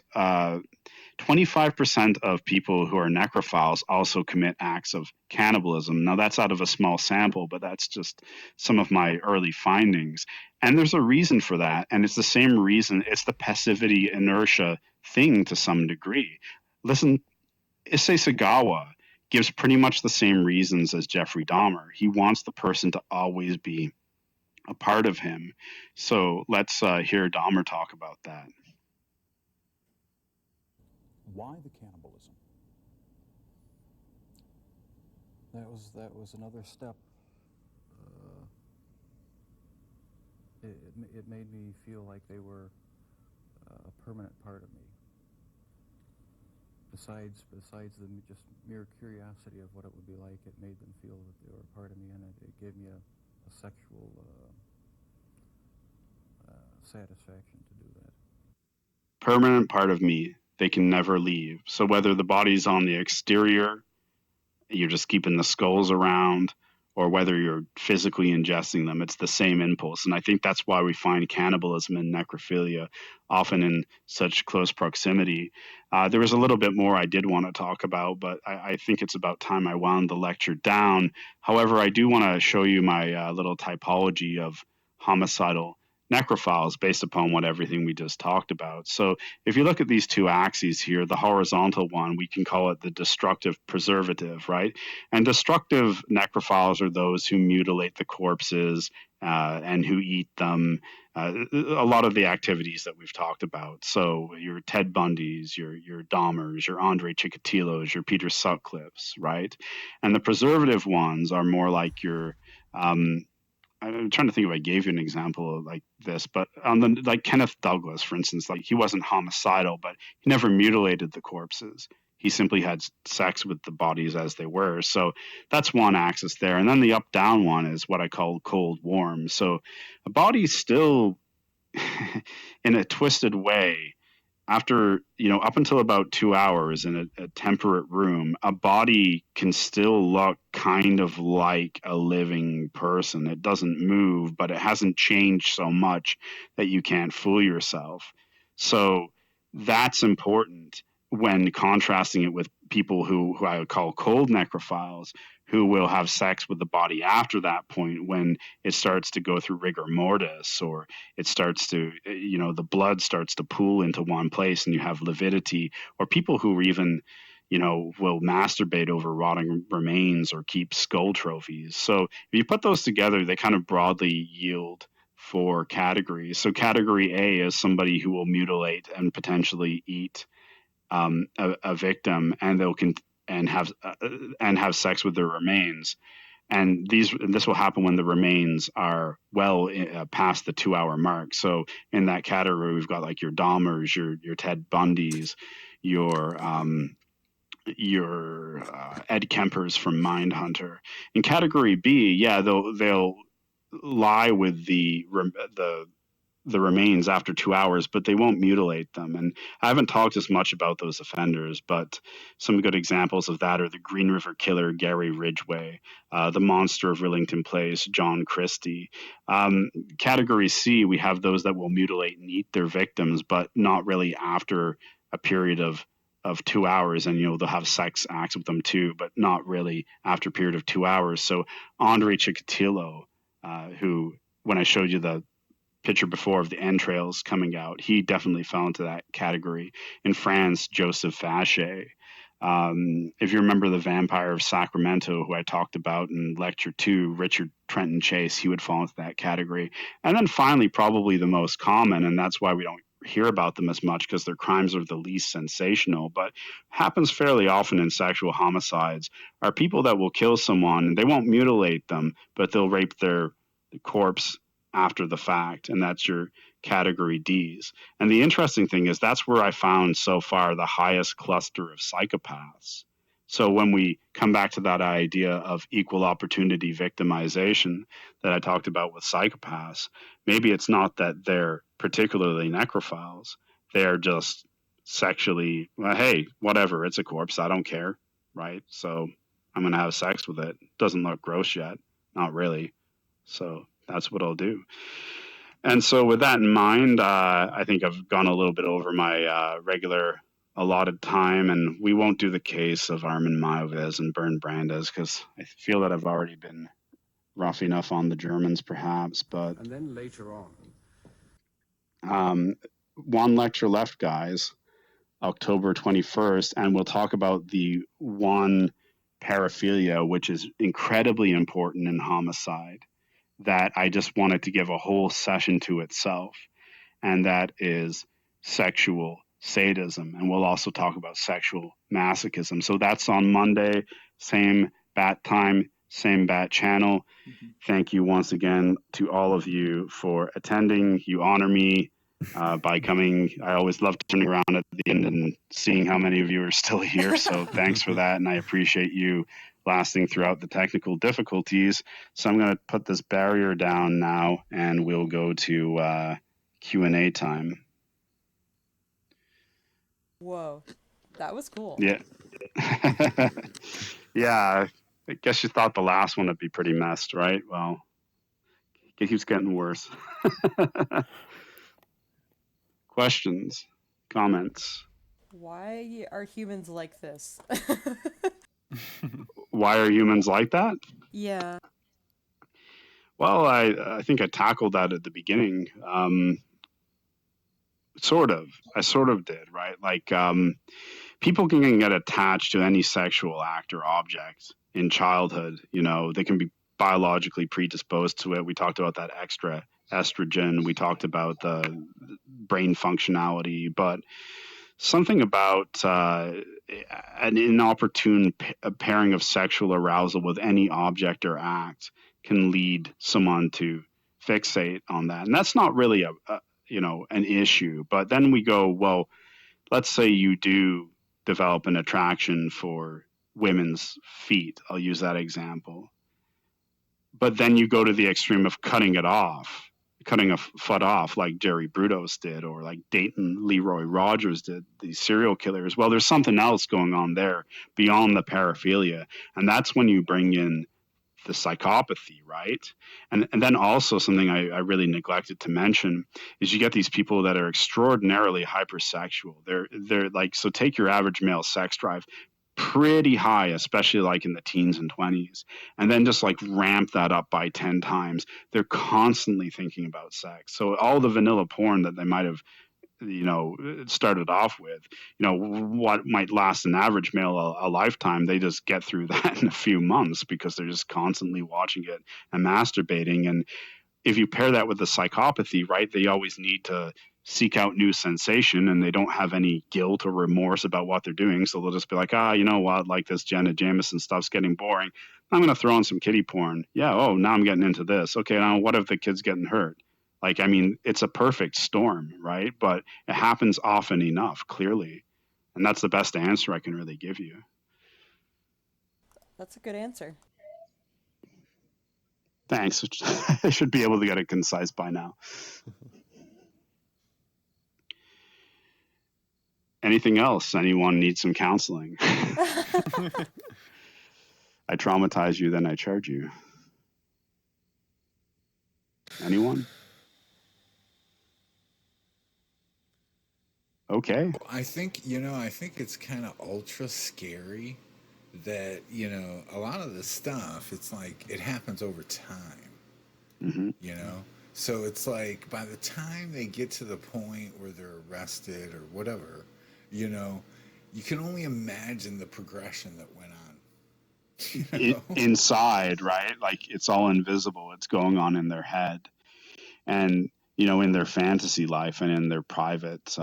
25% of people who are necrophiles also commit acts of cannibalism. Now, that's out of a small sample, but that's just some of my early findings. And there's a reason for that. And it's the same reason, it's the passivity inertia thing to some degree. Listen, Issei Sagawa gives pretty much the same reasons as Jeffrey Dahmer. He wants the person to always be a part of him. So let's hear Dahmer talk about that. Why the cannibalism? That was another step. It made me feel like they were a permanent part of me. Besides the just mere curiosity of what it would be like, it made them feel that they were a part of me, and it gave me a sexual satisfaction to do that. Permanent part of me. They can never leave. So whether the body's on the exterior, you're just keeping the skulls around, or whether you're physically ingesting them, it's the same impulse. And I think that's why we find cannibalism and necrophilia often in such close proximity. There was a little bit more I did want to talk about, but I think it's about time I wound the lecture down. However, I do want to show you my little typology of homicidal necrophiles based upon what everything we just talked about. So if you look at these two axes here, the horizontal one, we can call it the destructive preservative, right? And destructive necrophiles are those who mutilate the corpses and who eat them. A lot of the activities that we've talked about. So your Ted Bundys, your Dahmers, your Andre Chikatilos, your Peter Sutcliffes, right? And the preservative ones are more like your I'm trying to think if I gave you an example like this, but on the like Kenneth Douglas, for instance, like he wasn't homicidal, but he never mutilated the corpses. He simply had sex with the bodies as they were. So that's one axis there. And then the up down one is what I call cold warm. So a body still in a twisted way, after, up until about 2 hours in a temperate room, a body can still look kind of like a living person. It doesn't move, but it hasn't changed so much that you can't fool yourself. So that's important when contrasting it with people who I would call cold necrophiles, who will have sex with the body after that point when it starts to go through rigor mortis, or it starts to, the blood starts to pool into one place and you have lividity, or people who even, will masturbate over rotting remains or keep skull trophies. So if you put those together, they kind of broadly yield 4 categories. So category A is somebody who will mutilate and potentially eat a victim, and have sex with their remains. And this will happen when the remains are well past the 2-hour mark. So in that category, we've got like your Dahmers, your Ted Bundys, your Ed Kempers from Mindhunter. In category B, yeah, they'll lie with the remains after 2 hours, but they won't mutilate them. And I haven't talked as much about those offenders, but some good examples of that are the Green River Killer, Gary Ridgway, the Monster of Rillington Place, John Christie. Category C, we have those that will mutilate and eat their victims, but not really after a period of 2 hours, and they'll have sex acts with them too, but not really after a period of 2 hours. So Andre Chikatilo, who, when I showed you the picture before of the entrails coming out, he definitely fell into that category. In France, Joseph Fache. If you remember the Vampire of Sacramento, who I talked about in lecture 2, Richard Trenton Chase, he would fall into that category. And then finally, probably the most common, and that's why we don't hear about them as much, because their crimes are the least sensational, but happens fairly often in sexual homicides, are people that will kill someone and they won't mutilate them, but they'll rape their corpse after the fact, and that's your category Ds. And the interesting thing is that's where I found so far the highest cluster of psychopaths. So when we come back to that idea of equal opportunity victimization that I talked about with psychopaths, maybe it's not that they're particularly necrophiles, they're just sexually, well, hey, whatever, it's a corpse, I don't care. right? So I'm going to have sex with it. Doesn't look gross yet. Not really. So that's what I'll do. And so with that in mind, I think I've gone a little bit over my regular allotted time, and we won't do the case of Armin Maivez and Bernd Brandes because I feel that I've already been rough enough on the Germans, perhaps. But And then later on, one lecture left, guys, October 21st, and we'll talk about the one paraphilia, which is incredibly important in homicide, that I just wanted to give a whole session to itself, and that is sexual sadism. And we'll also talk about sexual masochism. So that's on Monday, same bat time, same bat channel. Thank you once again to all of you for attending. You honor me by coming. I always love turning around at the end and seeing how many of you are still here. So thanks for that. And I appreciate you lasting throughout the technical difficulties. So I'm going to put this barrier down now and we'll go to Q&A time. Whoa, that was cool. Yeah. Yeah, I guess you thought the last one would be pretty messed, right? Well, it keeps getting worse. Questions, comments? Why are humans like this? Why are humans like that? Yeah. Well, I think I tackled that at the beginning. Sort of. I sort of did, right? Like, people can get attached to any sexual act or object in childhood. You know, they can be biologically predisposed to it. We talked about that extra estrogen. We talked about the brain functionality, but something about an inopportune pairing of sexual arousal with any object or act can lead someone to fixate on that. And that's not really an issue. But then we go, well, let's say you do develop an attraction for women's feet. I'll use that example. But then you go to the extreme of cutting it off, cutting a foot off like Jerry Brudos did, or like Dayton Leroy Rogers did, these serial killers. Well, there's something else going on there beyond the paraphilia. And that's when you bring in the psychopathy, right? And then also something I really neglected to mention is you get these people that are extraordinarily hypersexual. They're like, so take your average male sex drive pretty high, especially like in the teens and 20s, and then just like ramp that up by 10 times. They're constantly thinking about sex. So all the vanilla porn that they might have started off with, what might last an average male a lifetime, they just get through that in a few months because they're just constantly watching it and masturbating. And if you pair that with the psychopathy, right, they always need to seek out new sensation and they don't have any guilt or remorse about what they're doing. So they'll just be like, you know what, like this Jenna Jameson stuff's getting boring. I'm going to throw in some kiddie porn. Yeah. Oh, now I'm getting into this. Okay. Now what if the kid's getting hurt? Like, I mean, it's a perfect storm, right? But it happens often enough, clearly. And that's the best answer I can really give you. That's a good answer. Thanks. I should be able to get it concise by now. Anything else? Anyone need some counseling? I traumatize you, then I charge you. Anyone? Okay. I think it's kind of ultra scary that, a lot of this stuff, it's like it happens over time, So it's like by the time they get to the point where they're arrested or whatever, you can only imagine the progression that went on. Inside, right? Like it's all invisible. It's going on in their head and, in their fantasy life and in their private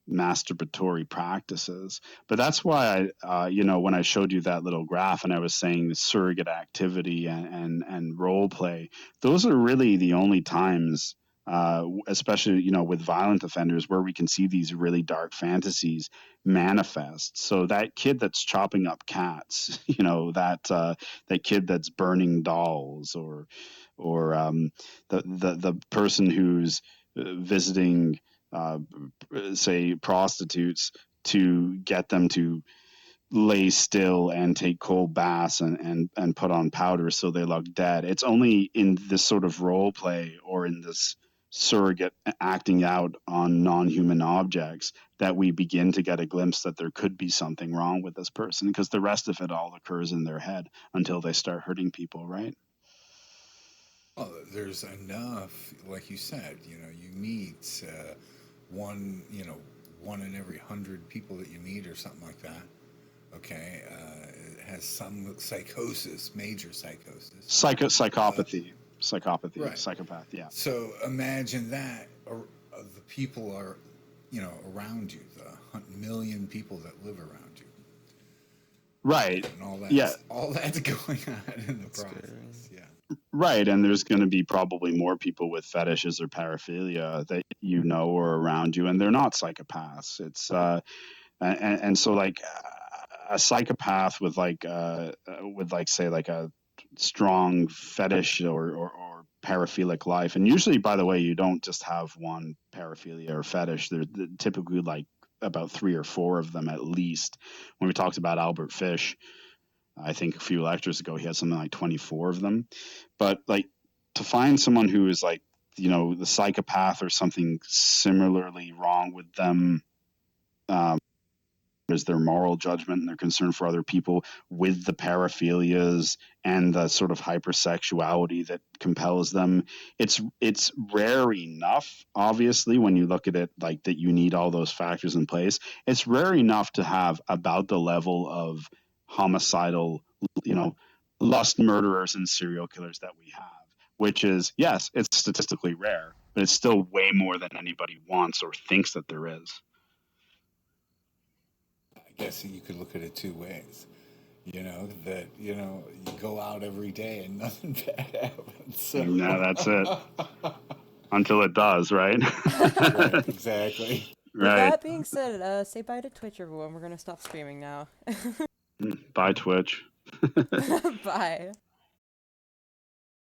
masturbatory practices. But that's why when I showed you that little graph and I was saying the surrogate activity and role play, those are really the only times, especially with violent offenders, where we can see these really dark fantasies manifest. So that kid that's chopping up cats, that kid that's burning dolls, or the person who's visiting say prostitutes to get them to lay still and take cold baths and put on powder so they look dead. It's only in this sort of role play or in this surrogate acting out on non-human objects that we begin to get a glimpse that there could be something wrong with this person, because the rest of it all occurs in their head until they start hurting people, right? Well, there's enough, like you said, you know, you meet one in every 100 people that you meet or something like that. Okay, it has some psychosis, major psychosis. Psychopathy, right. psychopath, yeah. So imagine that the people are, you know, around you, the million people that live around you. Right. And all that, yeah. All that's going on in the process. Yeah. Right, and there's going to be probably more people with fetishes or paraphilia that you know or around you, and they're not psychopaths. It's and so like a psychopath with like say like a strong fetish or paraphilic life, and usually, by the way, you don't just have one paraphilia or fetish. They're typically like about 3 or 4 of them at least. When we talked about Albert Fish, I think a few lectures ago, he had something like 24 of them. But like to find someone who is like, you know, the psychopath or something similarly wrong with them, is their moral judgment and their concern for other people with the paraphilias and the sort of hypersexuality that compels them. It's rare enough, obviously, when you look at it like that, you need all those factors in place. It's rare enough to have about the level of homicidal, you know, lust murderers and serial killers that we have, which is, yes, it's statistically rare, but it's still way more than anybody wants or thinks that there is. I guess you could look at it 2 ways. You know, that, you know, you go out every day and nothing bad happens. So. No, that's it. Until it does, right? Right, exactly. With Right. that being said, say bye to Twitch, everyone. We're going to stop streaming now. Bye, Twitch. Bye.